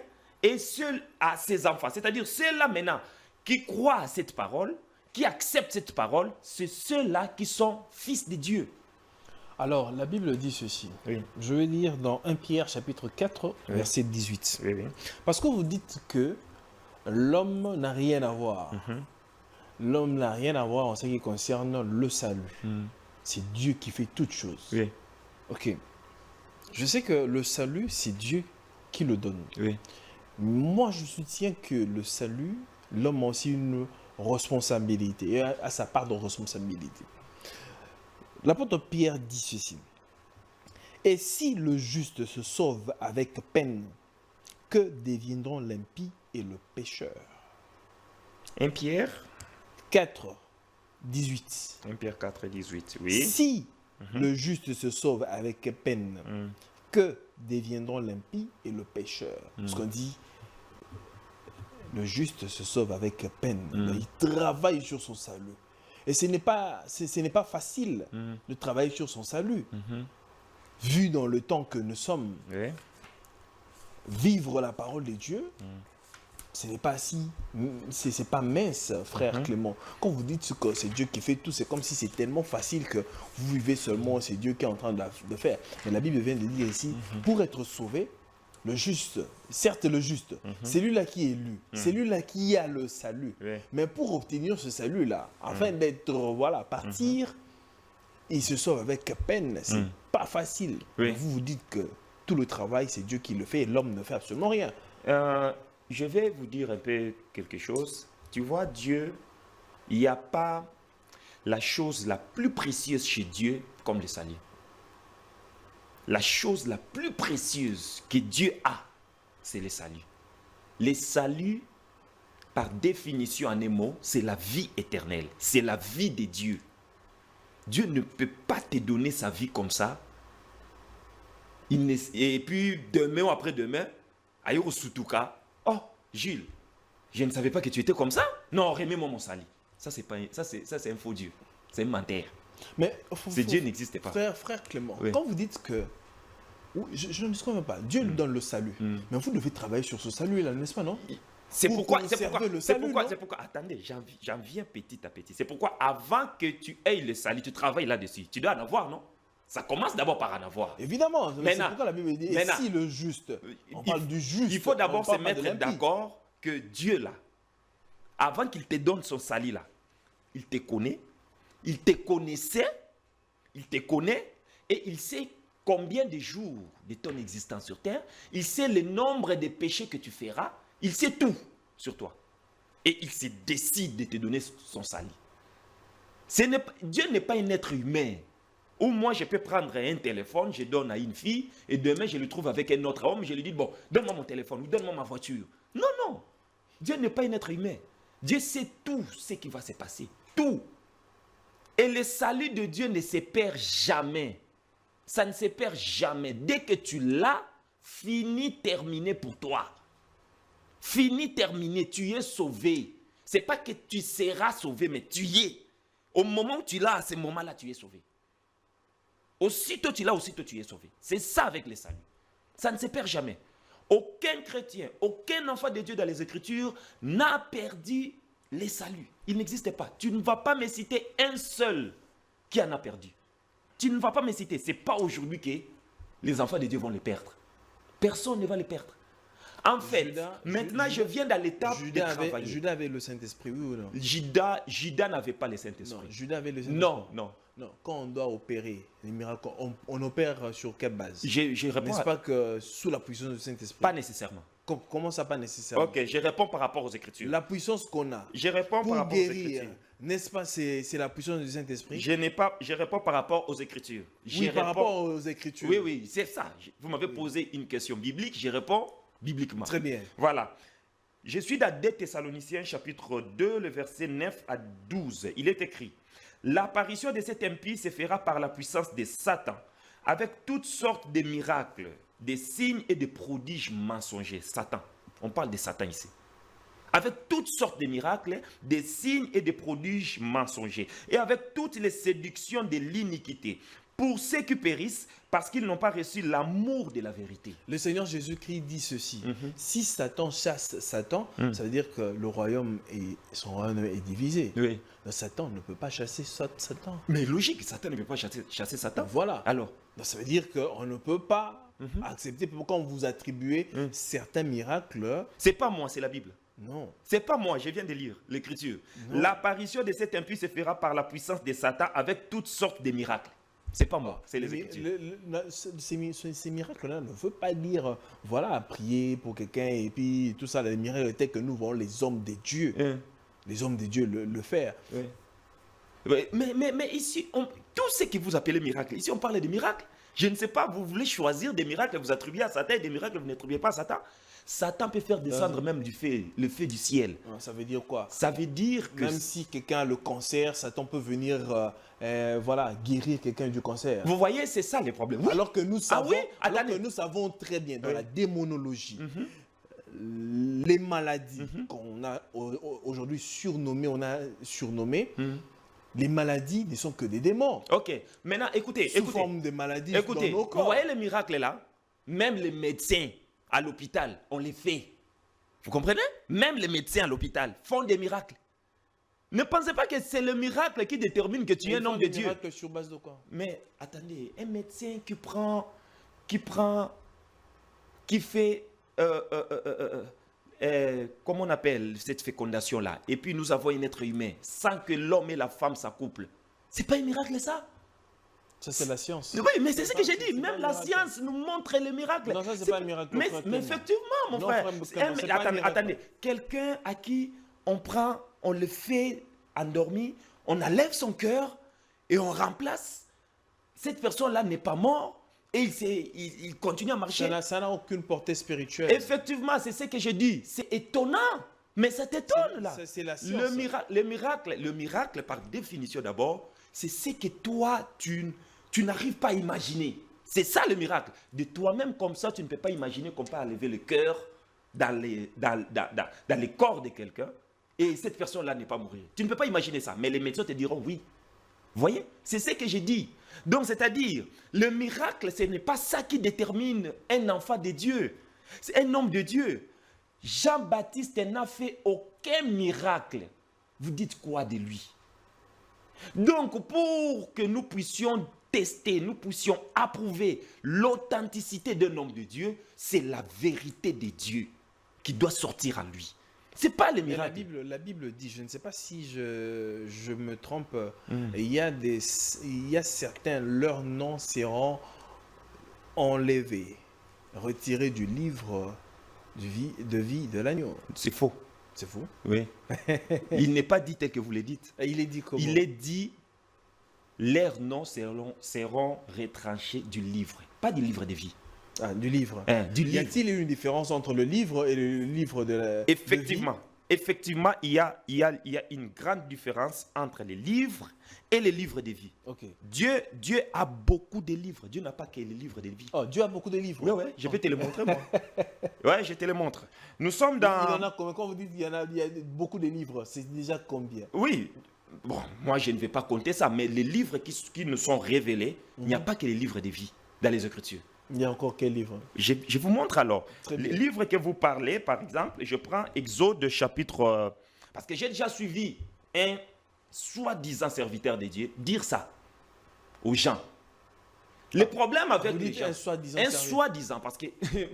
à ses enfants. C'est-à-dire ceux-là maintenant qui croient à cette parole, qui acceptent cette parole, c'est ceux-là qui sont fils de Dieu. Alors, la Bible dit ceci. Oui. Je vais lire dans 1 Pierre chapitre 4, Oui. verset 18. Oui, oui. Parce que vous dites que l'homme n'a rien à voir. L'homme n'a rien à voir en ce qui concerne le salut. C'est Dieu qui fait toutes choses. Oui. Ok. Je sais que le salut, c'est Dieu qui le donne. Oui. Moi, je soutiens que le salut, l'homme a aussi une responsabilité, et a sa part de responsabilité. L'apôtre Pierre dit ceci. Et si le juste se sauve avec peine, que deviendront l'impie et le pécheur? 1 Pierre 4, 18. 1 Pierre 4, 18. Oui. Si le juste se sauve avec peine, que deviendront l'impie et le pécheur? Parce qu'on dit, le juste se sauve avec peine. Il travaille sur son salut. Et ce n'est pas facile de travailler sur son salut. Vu dans le temps que nous sommes, Oui. vivre la parole de Dieu, ce n'est pas c'est pas mince, frère Clément. Quand vous dites que c'est Dieu qui fait tout, c'est comme si c'est tellement facile que vous vivez seulement, c'est Dieu qui est en train de faire. Mais la Bible vient de dire ici, pour être sauvé, le juste, certes le juste, c'est lui-là qui est élu, c'est lui-là qui a le salut. Oui. Mais pour obtenir ce salut-là, afin d'être, partir, il se sauve avec peine, c'est pas facile. Oui. Mais vous vous dites que tout le travail, c'est Dieu qui le fait et l'homme ne fait absolument rien. Je vais vous dire un peu quelque chose. Tu vois, Dieu, il n'y a pas la chose la plus précieuse chez Dieu comme le salut. La chose la plus précieuse que Dieu a, c'est le salut. Le salut, par définition en un mot, c'est la vie éternelle. C'est la vie de Dieu. Dieu ne peut pas te donner sa vie comme ça. Et puis, demain ou après-demain, ailleurs au Soutouka, oh, Gilles, je ne savais pas que tu étais comme ça. Non, remets-moi mon salut. Ça, c'est un faux Dieu. C'est un menteur. Mais Dieu n'existe pas. Frère Clément, Oui. quand vous dites que... Oui, je ne me souviens pas. Dieu nous donne le salut. Mais vous devez travailler sur ce salut-là, n'est-ce pas, non? C'est Pour pourquoi, conserver le salut, non? attendez, j'en viens petit à petit. C'est pourquoi avant que tu aies le salut, tu travailles là-dessus. Tu dois en avoir, non? Ça commence d'abord par en avoir. Évidemment, c'est Maintenant, pourquoi la Bible dit, et si le juste, on parle du juste. Il faut d'abord on se parle pas de mettre l'impie. d'accord que Dieu, là, avant qu'il te donne son salut, là, il te connaît, il te connaissait, il te connaît, et il sait combien de jours de ton existence sur terre, il sait le nombre de péchés que tu feras, il sait tout sur toi. Et il se décide de te donner son salut. Dieu n'est pas un être humain. Ou moi, je peux prendre un téléphone, je donne à une fille, et demain, je le trouve avec un autre homme, je lui dis, bon, donne-moi mon téléphone, ou donne-moi ma voiture. Non, non. Dieu n'est pas un être humain. Dieu sait tout ce qui va se passer. Tout. Et le salut de Dieu ne se perd jamais. Ça ne se perd jamais. Dès que tu l'as, fini, terminé pour toi. Fini, terminé, tu es sauvé. Ce n'est pas que tu seras sauvé, mais tu y es. Au moment où tu l'as, à ce moment-là, tu es sauvé. Aussitôt tu l'as, aussitôt tu es sauvé. C'est ça avec le salut. Ça ne se perd jamais. Aucun chrétien, aucun enfant de Dieu dans les Écritures n'a perdu le salut. Il n'existe pas. Tu ne vas pas me citer un seul qui en a perdu. Tu ne vas pas me citer. Ce n'est pas aujourd'hui que les enfants de Dieu vont les perdre. Personne ne va les perdre. En fait, maintenant je viens dans l'étape de travailler. Judas avait le Saint-Esprit, oui ou non? Judas n'avait pas le Saint-Esprit. Non, Judas avait le Saint-Esprit. Non, non. Non, quand on doit opérer les miracles, on opère sur quelle base? Je réponds. N'est-ce pas que sous la puissance du Saint-Esprit? Pas nécessairement. Comment ça, pas nécessairement? Ok, je réponds par rapport aux Écritures. La puissance qu'on a Je réponds par pour rapport aux guérir, Écritures. n'est-ce pas, c'est la puissance du Saint-Esprit? Je réponds par rapport aux Écritures. Oui, par rapport aux Écritures. Oui, oui, c'est ça. Vous m'avez posé une question biblique, je réponds bibliquement. Très bien. Voilà. Je suis dans 2 Thessaloniciens chapitre 2, le verset 9 à 12. Il est écrit: l'apparition de cet impie se fera par la puissance de Satan, avec toutes sortes de miracles, des signes et des prodiges mensongers. Satan. On parle de Satan ici. Avec toutes sortes de miracles, des signes et des prodiges mensongers, et avec toutes les séductions de l'iniquité, pour ceux qui périssent, parce qu'ils n'ont pas reçu l'amour de la vérité. Le Seigneur Jésus-Christ dit ceci: si Satan chasse Satan, ça veut dire que le royaume son royaume est divisé. Oui. Donc, Satan ne peut pas chasser Satan. Mais logique, Satan ne peut pas chasser Satan. Voilà. Alors, Donc, ça veut dire qu'on ne peut pas accepter, quand vous attribuez certains miracles. c'est pas moi, c'est la Bible. Non. C'est pas moi, je viens de lire l'Écriture. L'apparition de cet impie se fera par la puissance de Satan avec toutes sortes de miracles. C'est pas moi, c'est les Écritures. Ces miracles-là ne veulent pas dire, voilà, prier pour quelqu'un et puis tout ça, les miracles tels que nous voyons les hommes de Dieu. Les hommes de Dieu le faire. Oui. Mais ici, tout ce que vous appelez miracle, ici on parle de miracles. Je ne sais pas, vous voulez choisir des miracles que vous attribuez à Satan et des miracles que vous n'attribuez pas à Satan. Satan peut faire descendre même le feu du ciel. Ça veut dire quoi? Ça veut dire que... Même si quelqu'un a le cancer, Satan peut venir guérir quelqu'un du cancer. Vous voyez, c'est ça le problème. Oui. Alors que nous savons, alors que nous savons très bien dans la démonologie, les maladies qu'on a aujourd'hui surnommées, Les maladies ne sont que des démons. Ok, maintenant écoutez, Sous forme de maladies écoutez, dans nos vous corps. voyez les miracles là? Même les médecins à l'hôpital, on les fait. Vous comprenez? Même les médecins à l'hôpital font des miracles. Ne pensez pas que c'est le miracle qui détermine que tu es un homme de Dieu. Miracles sur base de quoi? Mais attendez, un médecin qui fait, comment on appelle cette fécondation-là, et puis nous avons un être humain, sans que l'homme et la femme s'accouplent. C'est pas un miracle ça? Ça, c'est la science. Oui, mais c'est ce que j'ai dit. c'est pas Même un la miracle. science nous montre les miracles. Non, ça, c'est pas un miracle, Mais, frère mais Clément. effectivement, mon Non, frère. frère Clément, c'est pas un Attendez, miracle. attendez. Quelqu'un à qui on le fait endormi, on enlève son cœur et on remplace. Cette personne-là n'est pas morte et il continue à marcher. Ça n'a aucune portée spirituelle. Effectivement, c'est ce que je dis. C'est étonnant. Mais ça t'étonne là. C'est la science. Le miracle, par définition d'abord, c'est ce que toi, tu n'arrives pas à imaginer. C'est ça le miracle. De toi-même comme ça, tu ne peux pas imaginer qu'on peut enlever le cœur dans les corps de quelqu'un et cette personne-là n'est pas mourir. Tu ne peux pas imaginer ça. Mais les médecins te diront oui. Vous voyez? C'est ce que j'ai dit. Donc, c'est-à-dire, le miracle, ce n'est pas ça qui détermine un enfant de Dieu. C'est un homme de Dieu. Jean-Baptiste n'a fait aucun miracle. Vous dites quoi de lui? Donc, pour que nous puissions tester, nous puissions approuver l'authenticité d'un homme de Dieu, c'est la vérité de Dieu qui doit sortir à lui. Ce n'est pas le Mais miracle. la Bible dit, je ne sais pas si je me trompe, il y a certains, leurs noms seront enlevés, retirés du livre de vie de l'agneau. C'est faux. C'est faux. Oui. Il n'est pas dit tel que vous le dites. Et il est dit comment? Il est dit, leurs noms seront retranchés du livre. Pas du livre de vie. Ah, du livre. Du Y livre. a-t-il une différence entre le livre et le livre de la Effectivement. de vie? Effectivement, il y a une grande différence entre les livres et les livres de vie. Ok. Dieu a beaucoup de livres. Dieu n'a pas que les livres de vie. Oh, Dieu a beaucoup de livres. Oui, je peux te le montrer, moi. Ouais, je te le montre. Nous sommes Il y en dans... a combien? Quand vous dites qu'il y a beaucoup de livres, c'est déjà combien? Oui. Bon, moi, je ne vais pas compter ça, mais les livres qui nous sont révélés, il n'y a pas que les livres de vie dans les Écritures. Il y a encore quel livre? Je vous montre alors. Très Les bien. livres que vous parlez, par exemple, je prends Exode chapitre... parce que j'ai déjà suivi un soi-disant serviteur de Dieu dire ça aux gens. Le problème avec Vous les dites gens... un soi-disant Un serviteur. soi-disant, parce que...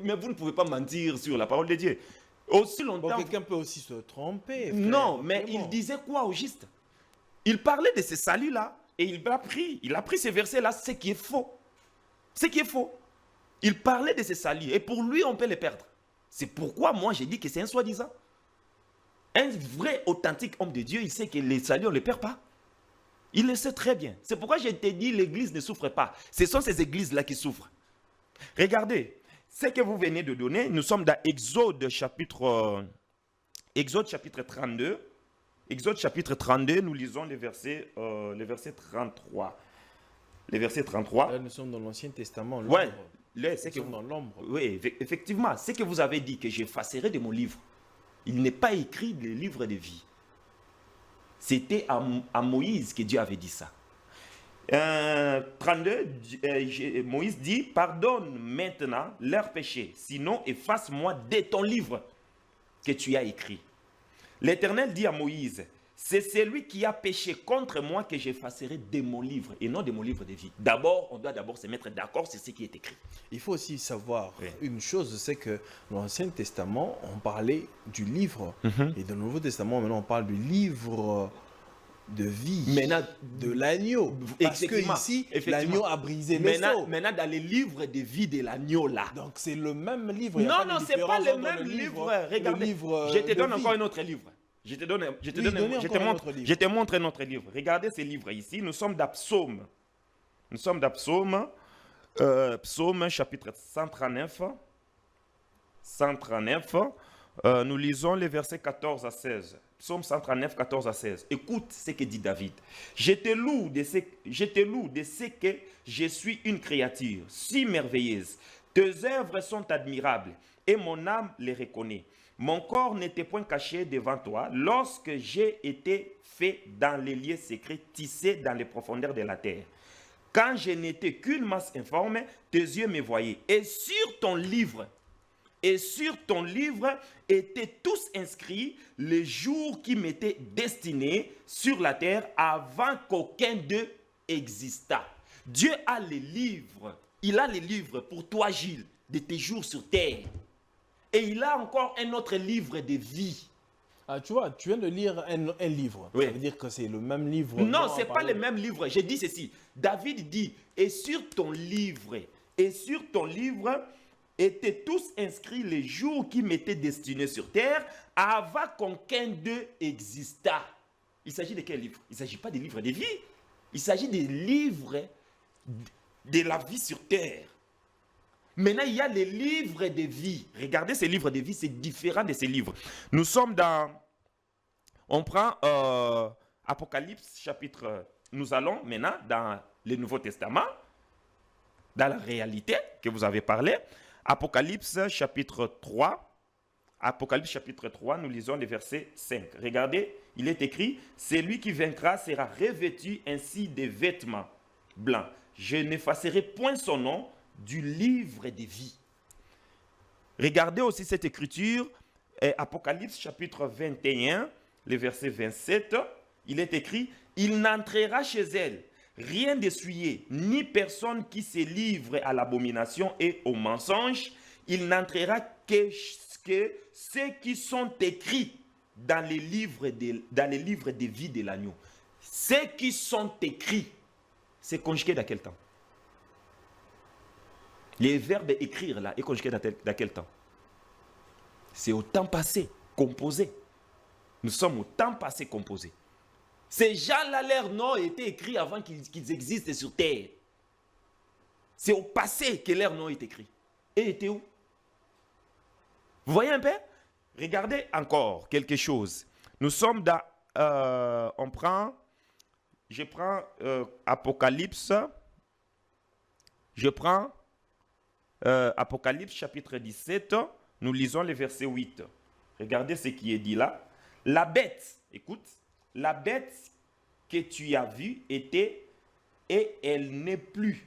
mais vous ne pouvez pas mentir sur la parole de Dieu. Aussi Bon, longtemps... quelqu'un peut aussi se tromper. frère. Non, mais Vraiment. il disait quoi au juste? Il parlait de ce salut-là et il a pris ces versets-là, ce qui est faux. Ce qui est faux. Il parlait de ce salut et pour lui, on peut les perdre. C'est pourquoi moi, j'ai dit que c'est un soi-disant. Un vrai, authentique homme de Dieu, il sait que les saluts, on ne les perd pas. Il le sait très bien. C'est pourquoi je t'ai dit, l'église ne souffre pas. Ce sont ces églises-là qui souffrent. Regardez, ce que vous venez de donner, nous sommes dans Exode chapitre 32. Exode chapitre 32, nous lisons les versets 33. Les versets 33. Là, nous sommes dans l'Ancien Testament. Ouais, l'ombre. là, c'est Nous que sommes dans l'ombre. oui, effectivement, c'est que vous avez dit que j'effacerai de mon livre. Il n'est pas écrit le livre de vie. C'était à Moïse que Dieu avait dit ça. 32, Moïse dit, pardonne maintenant leurs péchés, sinon efface-moi de ton livre que tu as écrit. L'Éternel dit à Moïse, c'est celui qui a péché contre moi que j'effacerai de mon livre et non de mon livre de vie. D'abord, on doit d'abord se mettre d'accord sur ce qui est écrit. Il faut aussi savoir Oui. une chose, c'est que dans l'Ancien Testament, on parlait du livre. Et dans le Nouveau Testament, maintenant, on parle du livre de vie. Maintenant, de l'agneau. Parce que Effectivement, ici, effectivement. l'agneau a brisé les maintenant, seaux. maintenant, dans les livres de vie de l'agneau là. Donc c'est le même livre. Il y a Non, pas de non, c'est pas différence le entre même livre. le Regardez, livre je te de donne vie. encore un autre livre. Je te montre un autre livre. Regardez ce livre ici. Nous sommes dans Psaume. Nous sommes dans Psaume. Psaume chapitre 139. 139. Nous lisons les versets 14 à 16. Psaume 139, 14 à 16. Écoute ce que dit David. Je te loue de ce que je suis une créature si merveilleuse. Tes œuvres sont admirables et mon âme les reconnaît. mon corps n'était point caché devant toi lorsque j'ai été fait dans les lieux secrets, tissé dans les profondeurs de la terre. Quand je n'étais qu'une masse informe, tes yeux me voyaient. Et sur ton livre étaient tous inscrits les jours qui m'étaient destinés sur la terre avant qu'aucun d'eux existât. Dieu a les livres. Il a les livres pour toi, Gilles, de tes jours sur terre. Et il a encore un autre livre de vie. Ah, tu vois, tu viens de lire un livre. Oui. Ça veut dire que c'est le même livre. Non, ce n'est pas le même livre. J'ai dit ceci. David dit, et sur ton livre étaient tous inscrits les jours qui m'étaient destinés sur terre avant qu'aucun d'eux existât. Il s'agit de quel livre? Il ne s'agit pas des livres de vie. Il s'agit des livres de la vie sur terre. Maintenant, il y a les livres de vie. Regardez ces livres de vie, c'est différent de ces livres. Nous sommes dans... On prend Apocalypse chapitre... Nous allons maintenant dans le Nouveau Testament, dans la réalité que vous avez parlé. Apocalypse chapitre 3. Apocalypse chapitre 3, nous lisons le verset 5. Regardez, il est écrit, « Celui qui vaincra sera revêtu ainsi de vêtements blancs. Je n'effacerai point son nom du livre de vie. » Regardez aussi cette écriture, Apocalypse chapitre 21, le verset 27, il est écrit, « Il n'entrera chez elle rien d'essuyé, ni personne qui se livre à l'abomination et au mensonge. Il n'entrera que ceux qui sont écrits dans les livres de vie de l'agneau. » Ceux qui sont écrits, c'est conjugué dans quel temps? Les verbes écrire là est conjugué dans quel temps? C'est au temps passé, composé. Nous sommes au temps passé composé. Ces gens-là, leur nom était écrit avant qu'ils existent sur terre. C'est au passé que leur nom est écrit. Et était où? Vous voyez un peu? Regardez encore quelque chose. Nous sommes dans... je prends Apocalypse. Je prends Apocalypse chapitre 17. Nous lisons le verset 8. Regardez ce qui est dit là. La bête, écoute, la bête que tu as vue était et elle n'est plus.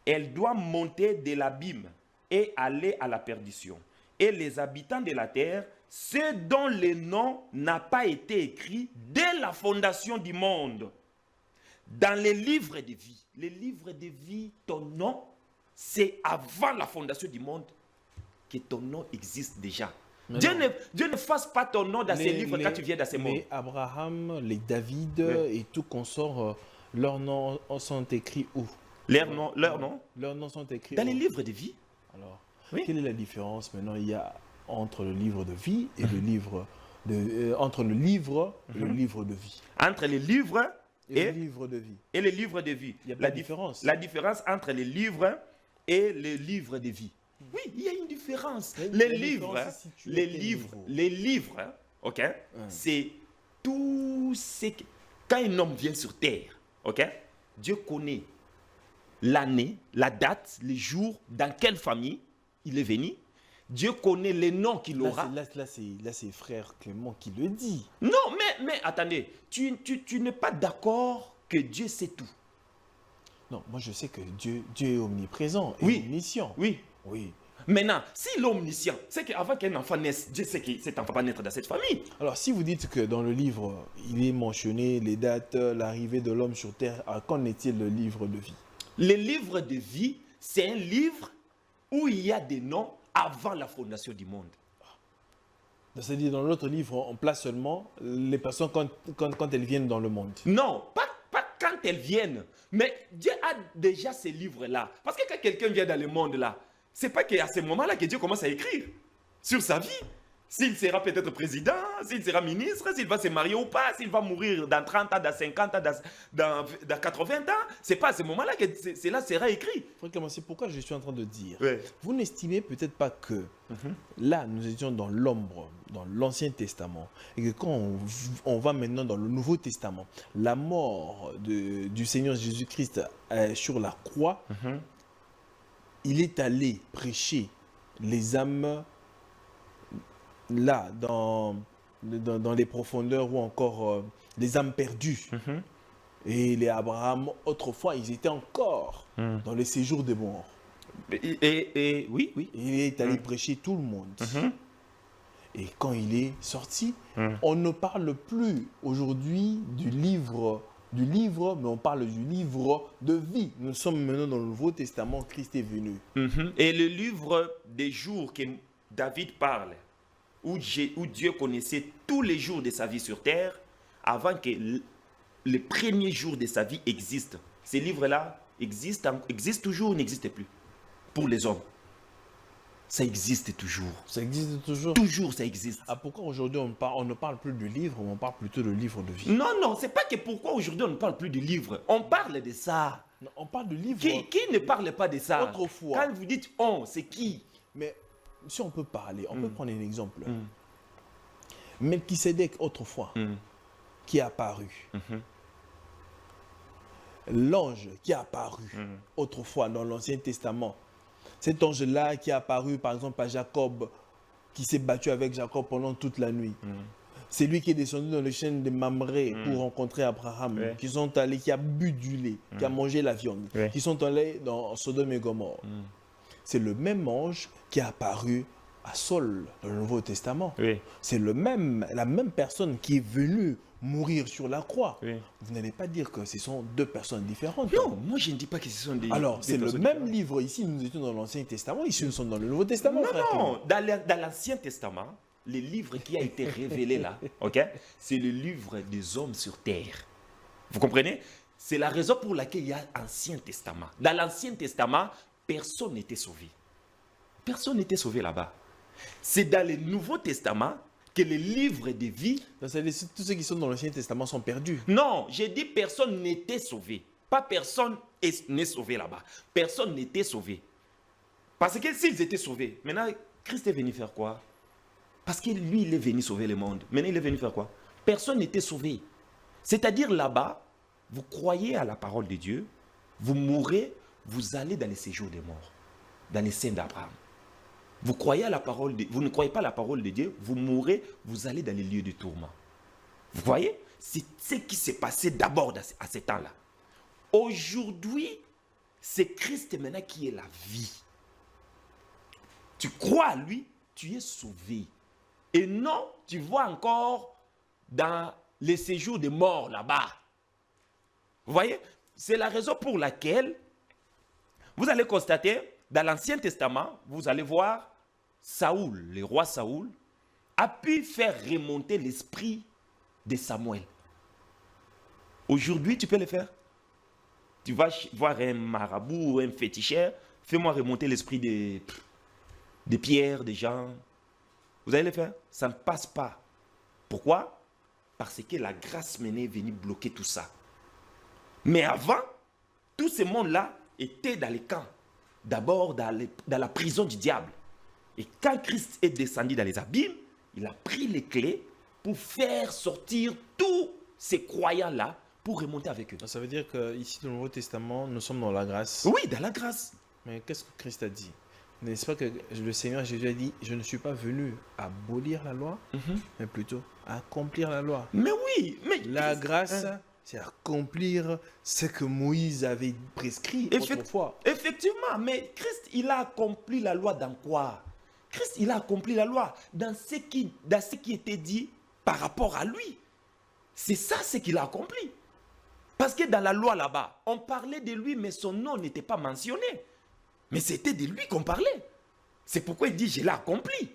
Elle doit monter de l'abîme et aller à la perdition. Et les habitants de la terre, ceux dont le nom n'a pas été écrit dès la fondation du monde, dans les livres de vie. Les livres de vie, ton nom, c'est avant la fondation du monde que ton nom existe déjà. Dieu ne fasse pas ton nom dans ces livres quand tu viens dans ces mondes. Mais Abraham, les David et tout consort, leurs noms sont écrits où? Leurs noms sont écrits dans les livres de vie. Alors, quelle est la différence maintenant il y a entre le livre de vie et le livre de entre le livre et le livre de vie? Entre les livres et le livre de vie. Et les livres de vie. Il y a la différence. La différence entre les livres et les livres de vie. Oui, il y a une différence. Les livres, ok, c'est tout ce que... Quand un homme vient sur terre, ok, Dieu connaît l'année, la date, les jours, dans quelle famille il est venu. Dieu connaît les noms qu'il aura. Là, c'est frère Clément qui le dit. Non, mais attendez, tu n'es pas d'accord que Dieu sait tout? Non, moi je sais que Dieu est omniprésent et omniscient. Oui. Maintenant, s'il est omniscient, c'est qu'avant qu'un enfant naisse, Dieu sait que cet enfant va naître dans cette famille. Alors, si vous dites que dans le livre, il est mentionné les dates, l'arrivée de l'homme sur terre, qu'en est-il le livre de vie? Le livre de vie, c'est un livre où il y a des noms avant la fondation du monde. C'est-à-dire, dans l'autre livre, on place seulement les personnes quand elles viennent dans le monde. Non, pas quand elles viennent. Mais Dieu a déjà ces livres-là. Parce que quand quelqu'un vient dans le monde là, c'est pas qu'à ce moment-là que Dieu commence à écrire sur sa vie. S'il sera peut-être président, s'il sera ministre, s'il va se marier ou pas, s'il va mourir dans 30 ans, dans 50 ans, dans 80 ans, c'est pas à ce moment-là que cela sera écrit. C'est pourquoi je suis en train de dire. Oui. Vous n'estimez peut-être pas que là, nous étions dans l'ombre, dans l'Ancien Testament, et que quand on va maintenant dans le Nouveau Testament, la mort du Seigneur Jésus-Christ sur la croix, il est allé prêcher les âmes là, dans les profondeurs ou encore les âmes perdues. Et les Abraham, autrefois, ils étaient encore dans les séjours des morts. Et oui, oui. Il est allé prêcher tout le monde. Et quand il est sorti, on ne parle plus aujourd'hui du livre, mais on parle du livre de vie. Nous sommes maintenant dans le Nouveau Testament, Christ est venu. Et le livre des jours que David parle, où Dieu connaissait tous les jours de sa vie sur terre, avant que les premiers jours de sa vie existent. Ces livres-là existent toujours ou n'existent plus pour les hommes. Ça existe toujours. Ça existe toujours. Toujours ça existe. Ah, pourquoi aujourd'hui on ne parle plus du livre, mais on parle plutôt de livre de vie? Non, c'est pas que pourquoi aujourd'hui on ne parle plus du livre. On parle de ça. Non, on parle de livre. Qui ne parle pas de ça? Autrefois. Quand vous dites on, c'est qui? Mais si on peut parler, on peut prendre un exemple. Melchisédek autrefois, qui est apparu. L'ange qui est apparu autrefois dans l'Ancien Testament. Cet ange-là qui est apparu par exemple à Jacob, qui s'est battu avec Jacob pendant toute la nuit. C'est lui qui est descendu dans le chêne de Mamré pour rencontrer Abraham, qui sont allés, qui a bu du lait, qui a mangé la viande, qui sont allés dans Sodome et Gomorrhe. C'est le même ange qui est apparu à Saul dans le Nouveau Testament. C'est la même personne qui est venue mourir sur la croix. Vous n'allez pas dire que ce sont deux personnes différentes. Non, moi je ne dis pas que ce sont des... Alors, c'est le même livre ici, nous étions dans l'Ancien Testament, ici nous sommes dans le Nouveau Testament. Non, dans l'Ancien Testament, le livre qui a été révélé là, c'est le livre des hommes sur terre. Vous comprenez? C'est la raison pour laquelle il y a l'Ancien Testament. Dans l'Ancien Testament, personne n'était sauvé. Personne n'était sauvé là-bas. C'est dans le Nouveau Testament que les livres de vie... C'est-à-dire tous ceux qui sont dans l'Ancien Testament sont perdus. Non, j'ai dit personne n'était sauvé. Pas personne n'est sauvé là-bas. Personne n'était sauvé. Parce que s'ils étaient sauvés, maintenant, Christ est venu faire quoi? Parce que lui, il est venu sauver le monde. Maintenant, il est venu faire quoi? Personne n'était sauvé. C'est-à-dire là-bas, vous croyez à la parole de Dieu, vous mourrez, vous allez dans les séjours des morts, dans les seins d'Abraham. Vous ne croyez pas à la parole de Dieu, vous mourrez, vous allez dans les lieux de tourment. Vous voyez? C'est ce qui s'est passé d'abord à ce temps-là. Aujourd'hui, c'est Christ maintenant qui est la vie. Tu crois à lui, tu es sauvé. Et non, tu vois encore dans les séjours des morts là-bas. Vous voyez? C'est la raison pour laquelle vous allez constater, dans l'Ancien Testament, vous allez voir Saoul, le roi Saoul, a pu faire remonter l'esprit de Samuel. Aujourd'hui, tu peux le faire. Tu vas voir un marabout ou un féticheur, fais-moi remonter l'esprit de Pierre, de Jean. Vous allez le faire? Ça ne passe pas. Pourquoi? Parce que la grâce menée est venue bloquer tout ça. Mais avant, tout ce monde-là était dans les camps. D'abord dans la prison du diable. Et quand Christ est descendu dans les abîmes, il a pris les clés pour faire sortir tous ces croyants-là pour remonter avec eux. Ça veut dire qu'ici, dans le Nouveau Testament, nous sommes dans la grâce. Oui, dans la grâce. Mais qu'est-ce que Christ a dit? N'est-ce pas que le Seigneur Jésus a dit, je ne suis pas venu abolir la loi, mais plutôt accomplir la loi. Mais oui, mais la grâce, c'est accomplir ce que Moïse avait prescrit autrefois. Effectivement, mais Christ, il a accompli la loi dans quoi? Christ, il a accompli la loi dans ce qui était dit par rapport à lui. C'est ça ce qu'il a accompli. Parce que dans la loi là-bas, on parlait de lui, mais son nom n'était pas mentionné. Mais c'était de lui qu'on parlait. C'est pourquoi il dit, je l'ai accompli.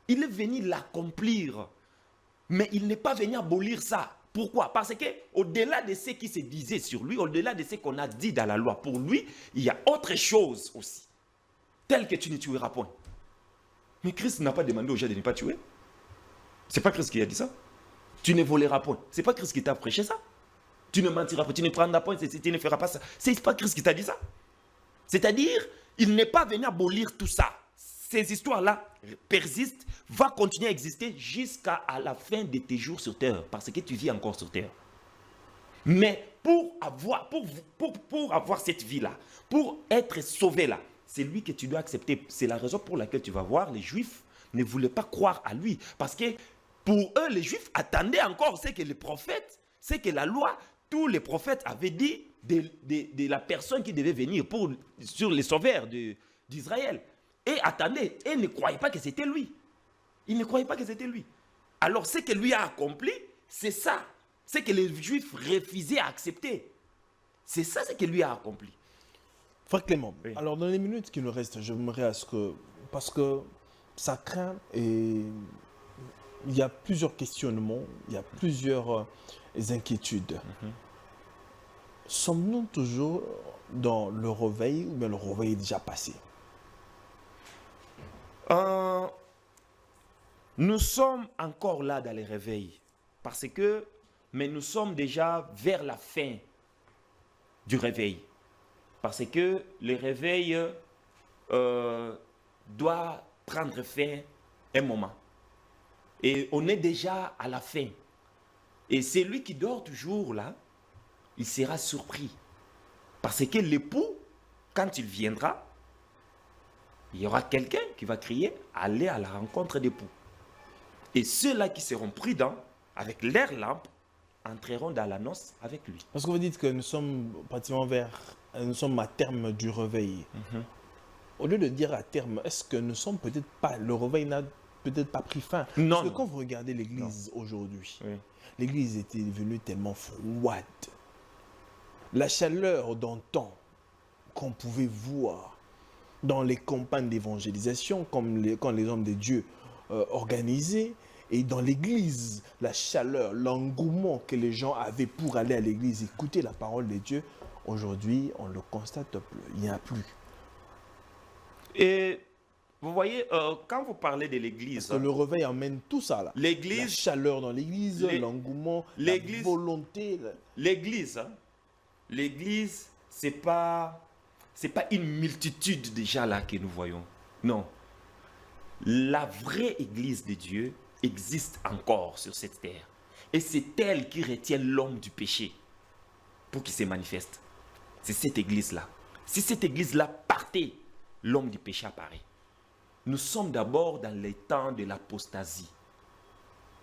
Il est venu l'accomplir. Mais il n'est pas venu abolir ça. Pourquoi? Parce que au-delà de ce qui se disait sur lui, au-delà de ce qu'on a dit dans la loi, pour lui, il y a autre chose aussi. Tel que tu ne tueras point. Mais Christ n'a pas demandé aux gens de ne pas tuer. C'est pas Christ qui a dit ça. Tu ne voleras point. C'est pas Christ qui t'a prêché ça. Tu ne mentiras pas, tu ne prendras point, tu ne feras pas ça. C'est pas Christ qui t'a dit ça. C'est-à-dire, il n'est pas venu abolir tout ça. Ces histoires-là persistent, vont continuer à exister jusqu'à la fin de tes jours sur terre, parce que tu vis encore sur terre. Mais pour avoir cette vie-là, pour être sauvé là, c'est lui que tu dois accepter. C'est la raison pour laquelle tu vas voir les Juifs ne voulaient pas croire à lui. Parce que pour eux, les Juifs attendaient encore ce que les prophètes, ce que la loi, tous les prophètes avaient dit de la personne qui devait venir sur les sauveurs d'Israël. Et attendaient, et ne croyaient pas que c'était lui. Ils ne croyaient pas que c'était lui. Alors ce que lui a accompli, c'est ça. Ce que les Juifs refusaient à accepter. C'est ça ce que lui a accompli. Frère Clément, Oui. alors dans les minutes qui nous restent, j'aimerais à ce que, parce que ça craint et il y a plusieurs questionnements, il y a plusieurs inquiétudes. Sommes-nous toujours dans le réveil ou bien le réveil est déjà passé? Nous sommes encore là dans les réveils. Mais nous sommes déjà vers la fin du réveil. Parce que le réveil doit prendre fin un moment. Et on est déjà à la fin. Et celui qui dort toujours là, il sera surpris. Parce que l'époux, quand il viendra, il y aura quelqu'un qui va crier « Allez à la rencontre d'époux ». Et ceux-là qui seront prudents, avec leur lampe, entreront dans la noce avec lui. Parce que vous dites que nous sommes pratiquement nous sommes à terme du réveil. Au lieu de dire à terme, est-ce que nous sommes peut-être pas, le réveil n'a peut-être pas pris fin? Non, Parce que non. quand vous regardez l'église aujourd'hui, Oui. l'église était devenue tellement froide. La chaleur d'antan qu'on pouvait voir dans les campagnes d'évangélisation, quand les hommes de Dieu organisaient, et dans l'église, la chaleur, l'engouement que les gens avaient pour aller à l'église, écouter la parole de Dieu, aujourd'hui, on ne le constate plus. Il n'y en a plus. Et vous voyez, quand vous parlez de Parce l'église, que le réveil emmène tout ça là. La l'église, chaleur dans l'église, l'engouement, la l'église- volonté. l'église, c'est pas une multitude déjà là que nous voyons. Non. La vraie église de Dieu existe encore sur cette terre. Et c'est elle qui retient l'homme du péché pour qu'il se manifeste. C'est cette église-là. Si cette église-là partait, l'homme du péché apparaît. Nous sommes d'abord dans les temps de l'apostasie.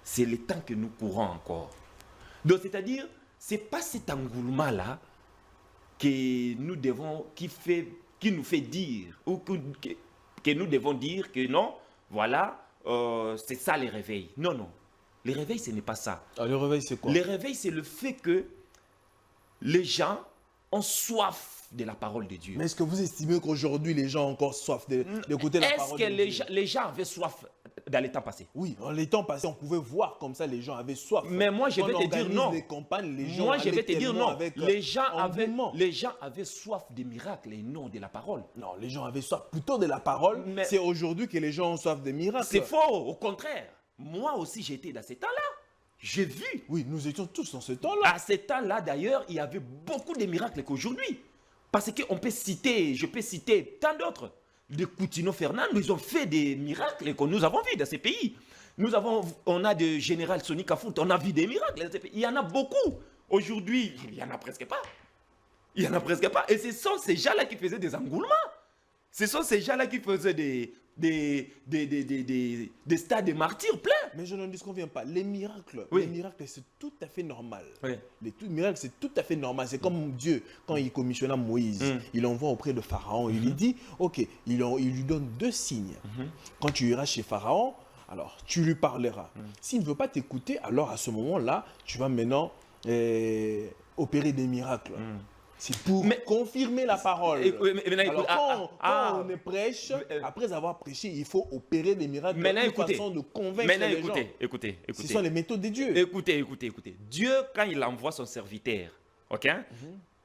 C'est le temps que nous courons encore. Donc, c'est-à-dire, ce n'est pas cet engouement-là qui nous fait dire, ou que nous devons dire que non, voilà, c'est ça les réveils. Non, non. Les réveils, ce n'est pas ça. Alors, le réveil, c'est quoi? Les réveils, c'est le fait que les gens ont soif de la parole de Dieu. Mais est-ce que vous estimez qu'aujourd'hui, les gens ont encore soif d'écouter la parole de Dieu? Est-ce que les gens avaient soif dans les temps passés? Oui, dans les temps passés, on pouvait voir comme ça, les gens avaient soif. Mais moi, je Quand vais on te dire organise non. les campagnes, les gens Moi, je allaient vais te dire tellement non. avec, Les gens engouement. avaient soif des miracles et non de la parole. Non, les gens avaient soif plutôt de la parole. Mais- C'est aujourd'hui que les gens ont soif des miracles. C'est faux, au contraire. Moi aussi, j'étais dans ce temps-là. J'ai vu. Oui, nous étions tous dans ce temps-là. À ce temps-là, d'ailleurs, il y avait beaucoup de miracles qu'aujourd'hui. Parce qu'on peut citer, je peux citer tant d'autres. De Coutinho Fernand, ils ont fait des miracles que nous avons vus dans ces pays. On a de Général Sonic Afout, on a vu des miracles dans ces pays. Il y en a beaucoup. Aujourd'hui, il n'y en a presque pas. Il n'y en a presque pas. Et ce sont ces gens-là qui faisaient des engoulements. Ce sont ces gens-là qui faisaient des stades de martyrs pleins. Mais je n'en disconviens pas. Les miracles, Oui. c'est tout à fait normal. Oui. Les miracles, c'est tout à fait normal. C'est comme Dieu, quand il commissionna Moïse, il envoie auprès de Pharaon. Il lui dit, ok, il lui donne 2 signes. Quand tu iras chez Pharaon, alors tu lui parleras. S'il ne veut pas t'écouter, alors à ce moment-là, tu vas maintenant opérer des miracles. C'est pour confirmer la parole. Alors, quand on prêche, après avoir prêché, il faut opérer des miracles. Maintenant, Une écoutez. façon de convaincre Maintenant, les gens. écoutez. Ce sont les méthodes de Dieu. Écoutez. Dieu, quand il envoie son serviteur, ok,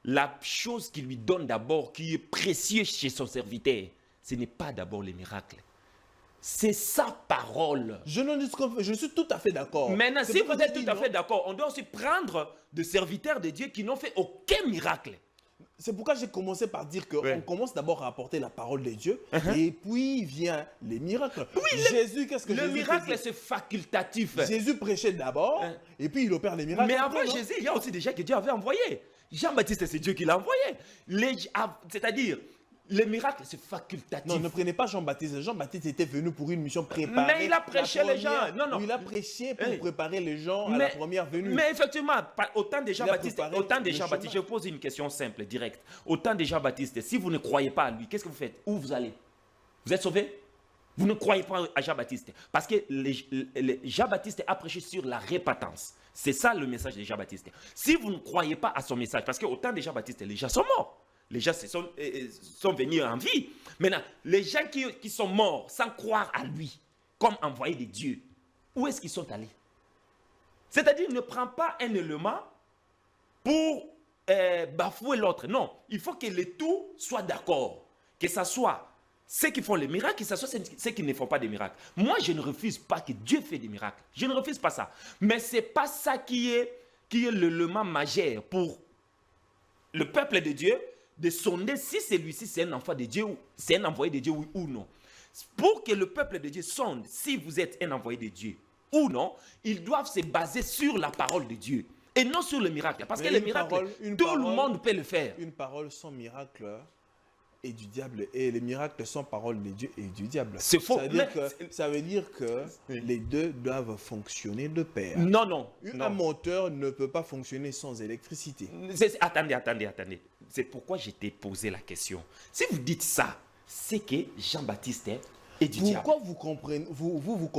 la chose qu'il lui donne d'abord, qui est précieuse chez son serviteur, ce n'est pas d'abord les miracles. C'est sa parole. Je suis tout à fait d'accord. Maintenant, C'est si pourquoi vous êtes je dis tout à non. fait d'accord, on doit aussi prendre des serviteurs de Dieu qui n'ont fait aucun miracle. C'est pourquoi j'ai commencé par dire qu'on Ouais. commence d'abord à apporter la parole de Dieu et puis vient les miracles. Jésus, qu'est-ce que Le Jésus miracle, faisait? c'est facultatif. Jésus prêchait d'abord et puis il opère les miracles. Mais après, avant non? Jésus, il y a aussi des gens que Dieu avait envoyés. Jean-Baptiste, c'est Dieu qui l'a envoyé. C'est-à-dire, les miracles, c'est facultatif. Non, ne prenez pas Jean-Baptiste. Jean-Baptiste était venu pour une mission préparée. Mais il a prêché les gens. Non, non. Il a prêché pour Hey. préparer les gens à la première venue. Mais effectivement, autant de Jean-Baptiste, préparé le je vous pose une question simple, directe. Autant de Jean-Baptiste, si vous ne croyez pas à lui, qu'est-ce que vous faites? Où vous allez? Vous êtes sauvés? Vous ne croyez pas à Jean-Baptiste. Parce que Jean-Baptiste a prêché sur la repentance. C'est ça le message de Jean-Baptiste. Si vous ne croyez pas à son message, parce qu'autant de Jean-Baptiste, les gens sont morts. Les gens sont venus en vie. Maintenant, les gens qui sont morts sans croire à lui, comme envoyé de Dieu, où est-ce qu'ils sont allés? C'est-à-dire, ne prends pas un élément pour bafouer l'autre. Non, il faut que les tout soient d'accord. Que ce soit ceux qui font les miracles, que ce soit ceux qui ne font pas des miracles. Moi, je ne refuse pas que Dieu fait des miracles. Je ne refuse pas ça. Mais ce n'est pas ça qui est l'élément majeur pour le peuple de Dieu de sonder si celui-ci c'est un enfant de Dieu, ou c'est un envoyé de Dieu, oui ou non. Pour que le peuple de Dieu sonde si vous êtes un envoyé de Dieu ou non, ils doivent se baser sur la parole de Dieu et non sur le miracle. Parce que les miracles, tout le monde peut le faire. Une parole sans miracle est du diable, et les miracles sans parole de Dieu est du diable. C'est faux. Ça veut dire que les deux doivent fonctionner de pair. Non, non. Un moteur ne peut pas fonctionner sans électricité. Attendez. C'est pourquoi je t'ai posé la question. Si vous dites ça, c'est que Jean-Baptiste est du diable. Pourquoi vous comprenez, vous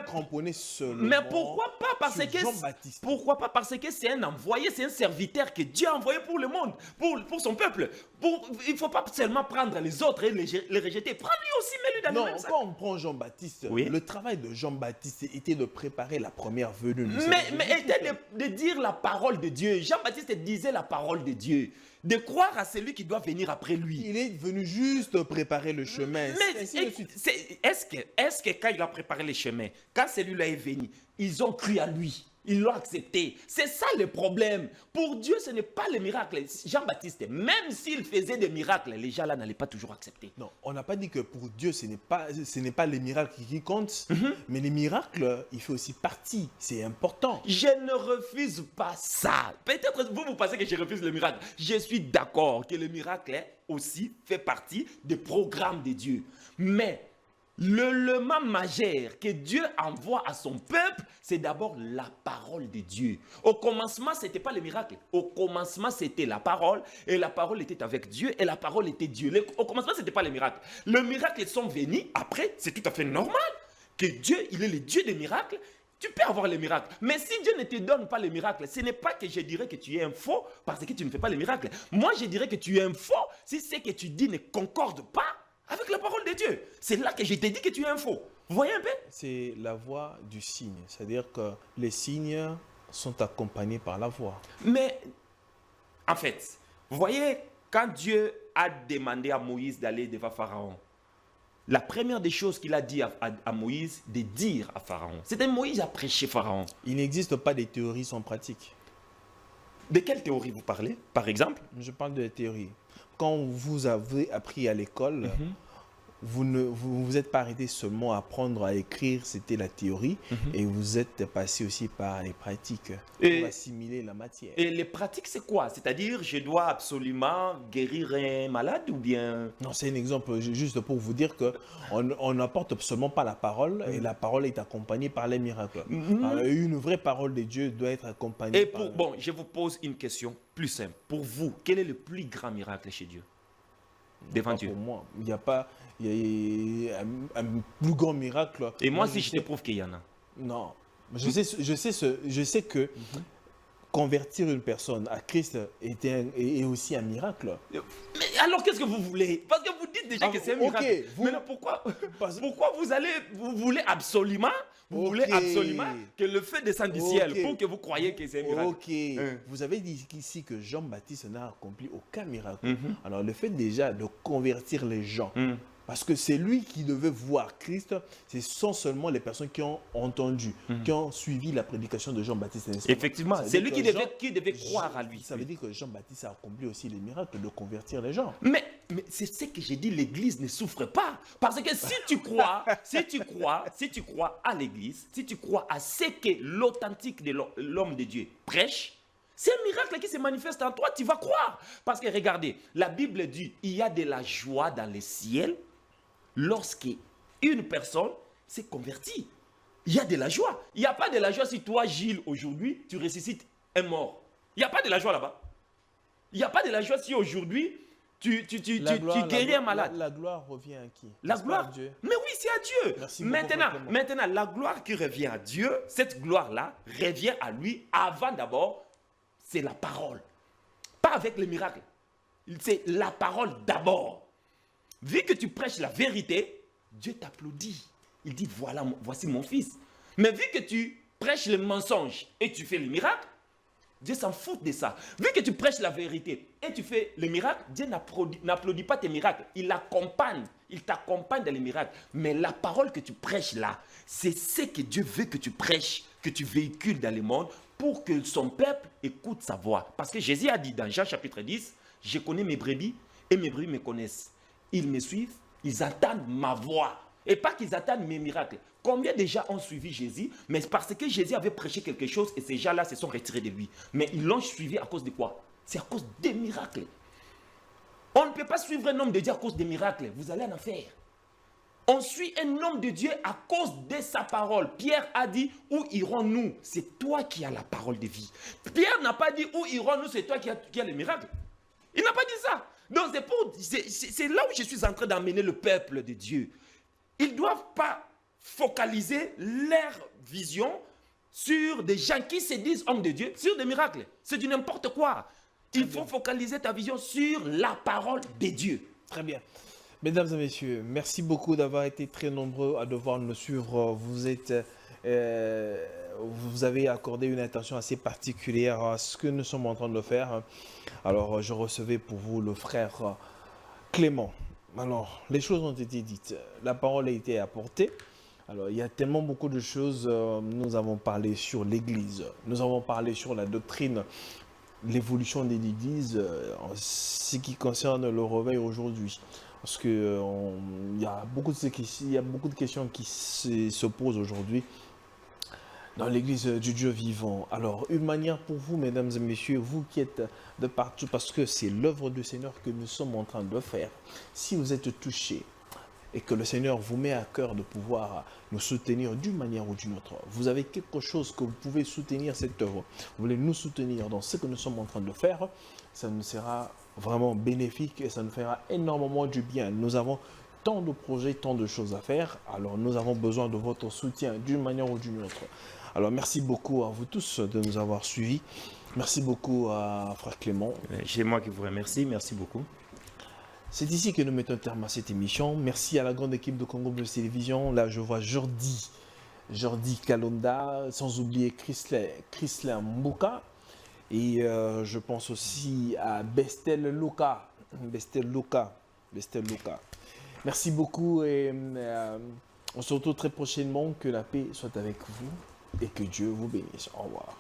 cramponnez seulement? Mais pourquoi pas? Parce que Jean-Baptiste. Pourquoi pas? Parce que c'est un envoyé, c'est un serviteur que Dieu a envoyé pour le monde, pour son peuple. Il ne faut pas seulement prendre les autres et les rejeter. Prends-lui aussi, mets-lui dans le même sac. Quand on prend Jean-Baptiste, oui, le travail de Jean-Baptiste était de préparer la première venue. Mais était de dire la parole de Dieu. Jean-Baptiste disait la parole de Dieu. De croire à celui qui doit venir après lui. Il est venu juste préparer le chemin. Mais est-ce que quand il a préparé le chemin, quand celui-là est venu, ils ont cru à lui? Ils l'ont accepté. C'est ça le problème. Pour Dieu, ce n'est pas le miracle. Jean-Baptiste, même s'il faisait des miracles, les gens là n'allaient pas toujours accepter. Non, on n'a pas dit que pour Dieu, ce n'est pas les miracles qui comptent, mais les miracles, il fait aussi partie. C'est important. Je ne refuse pas ça. Peut-être vous pensez que je refuse le miracle. Je suis d'accord que le miracle aussi fait partie des programmes de Dieu. Mais l'élément majeur que Dieu envoie à son peuple, c'est d'abord la parole de Dieu. Au commencement, ce n'était pas le miracle. Au commencement, c'était la parole. Et la parole était avec Dieu. Et la parole était Dieu. Au commencement, ce n'était pas le miracle. Les miracles sont venus après. C'est tout à fait normal que Dieu, il est le Dieu des miracles. Tu peux avoir les miracles. Mais si Dieu ne te donne pas les miracles, ce n'est pas que je dirais que tu es un faux parce que tu ne fais pas les miracles. Moi, je dirais que tu es un faux si ce que tu dis ne concorde pas avec la parole de Dieu. C'est là que je t'ai dit que tu es un faux. Vous voyez un peu? C'est la voix du signe. C'est-à-dire que les signes sont accompagnés par la voix. Mais, en fait, vous voyez, quand Dieu a demandé à Moïse d'aller devant Pharaon, la première des choses qu'il a dit à Moïse, de dire à Pharaon, c'était Moïse a prêché Pharaon. Il n'existe pas de théories sans pratique. De quelle théorie vous parlez, par exemple? Je parle de théorie. Quand vous avez appris à l'école, vous ne vous êtes pas arrêté seulement à apprendre à écrire, c'était la théorie, et vous êtes passé aussi par les pratiques pour assimiler la matière. Et les pratiques, c'est quoi? C'est-à-dire, je dois absolument guérir un malade ou bien... Non, c'est un exemple juste pour vous dire qu'on n'apporte seulement pas la parole, et la parole est accompagnée par les miracles. Une vraie parole de Dieu doit être accompagnée par... Bon, je vous pose une question plus simple. Pour vous, quel est le plus grand miracle chez Dieu? Devant Dieu. Pour moi, il n'y a pas un plus grand miracle. Et moi, si je te prouve qu'il y en a. Non. Je sais que convertir une personne à Christ est aussi un miracle. Mais alors, qu'est-ce que vous voulez? Parce que vous dites déjà que c'est un miracle. Mais pourquoi vous voulez absolument que le feu descende du ciel pour que vous croyiez que c'est un miracle? Vous avez dit ici que Jean-Baptiste n'a accompli aucun miracle. Alors, le fait déjà de convertir les gens, parce que c'est lui qui devait voir Christ, ce sont seulement les personnes qui ont entendu, qui ont suivi la prédication de Jean-Baptiste. Effectivement, c'est lui qui devait croire à lui. Ça veut dire que Jean-Baptiste a accompli aussi les miracles de convertir les gens. Mais c'est ce que j'ai dit, l'Église ne souffre pas. Parce que si tu crois à l'Église, si tu crois à ce que l'authentique de l'homme de Dieu prêche, C'est un miracle qui se manifeste en toi, tu vas croire. Parce que regardez, la Bible dit, il y a de la joie dans le ciel lorsqu'une personne s'est convertie. Il y a de la joie. Il n'y a pas de la joie si toi, Gilles, aujourd'hui, tu ressuscites un mort. Il n'y a pas de la joie là-bas. Il n'y a pas de la joie si aujourd'hui, tu guéris un malade. La gloire revient à qui? La gloire, à Dieu. mais oui, c'est à Dieu. Merci beaucoup, Maintenant, la gloire qui revient à Dieu, cette gloire-là revient à lui avant d'abord, c'est la parole. Pas avec les miracles. C'est la parole d'abord. Vu que tu prêches la vérité, Dieu t'applaudit. Il dit, voilà, voici mon fils. Mais vu que tu prêches le mensonge et tu fais le miracle, Dieu s'en fout de ça. Vu que tu prêches la vérité et tu fais le miracle, Dieu n'applaudit pas tes miracles. Il t'accompagne dans les miracles. Mais la parole que tu prêches là, c'est ce que Dieu veut que tu prêches, que tu véhicules dans le monde pour que son peuple écoute sa voix. Parce que Jésus a dit dans Jean chapitre 10, je connais mes brebis et mes brebis me connaissent. Ils me suivent, ils attendent ma voix. Et pas qu'ils attendent mes miracles. Combien de gens ont suivi Jésus, mais parce que Jésus avait prêché quelque chose et ces gens-là se sont retirés de lui. Mais ils l'ont suivi à cause de quoi? C'est à cause des miracles. On ne peut pas suivre un homme de Dieu à cause des miracles. Vous allez en enfer. On suit un homme de Dieu à cause de sa parole. Pierre a dit, où irons-nous? C'est toi qui as la parole de vie. Pierre n'a pas dit, où irons-nous? C'est toi qui as les miracles. Il n'a pas dit ça. Donc c'est là où je suis en train d'amener le peuple de Dieu. Ils ne doivent pas focaliser leur vision sur des gens qui se disent hommes de Dieu, sur des miracles. C'est du n'importe quoi. Il faut focaliser ta vision sur la parole de Dieu. Très bien. Mesdames et messieurs, merci beaucoup d'avoir été très nombreux à devoir nous suivre. Vous avez accordé une attention assez particulière à ce que nous sommes en train de faire. Alors, je recevais pour vous le frère Clément. Alors, les choses ont été dites, la parole a été apportée. Alors, il y a tellement beaucoup de choses. Nous avons parlé sur l'Église, nous avons parlé sur la doctrine, l'évolution de l'Église, en ce qui concerne le réveil aujourd'hui. Parce que il y a beaucoup de questions qui se posent aujourd'hui dans l'Église du Dieu vivant. Alors, une manière pour vous, mesdames et messieurs, vous qui êtes de partout, parce que c'est l'œuvre du Seigneur que nous sommes en train de faire. Si vous êtes touchés et que le Seigneur vous met à cœur de pouvoir nous soutenir d'une manière ou d'une autre, vous avez quelque chose que vous pouvez soutenir cette œuvre, vous voulez nous soutenir dans ce que nous sommes en train de faire, ça nous sera vraiment bénéfique et ça nous fera énormément du bien. Nous avons tant de projets, tant de choses à faire, alors nous avons besoin de votre soutien d'une manière ou d'une autre. Alors merci beaucoup à vous tous de nous avoir suivis. Merci beaucoup à frère Clément. C'est moi qui vous remercie, merci beaucoup. C'est ici que nous mettons terme à cette émission. Merci à la grande équipe de Congo Bleu Télévision. Là, je vois Jordi Kalonda, sans oublier Chrysler Mbouka. Et je pense aussi à Bestel Luka. Merci beaucoup et on se retrouve très prochainement. Que la paix soit avec vous et que Dieu vous bénisse. Au revoir.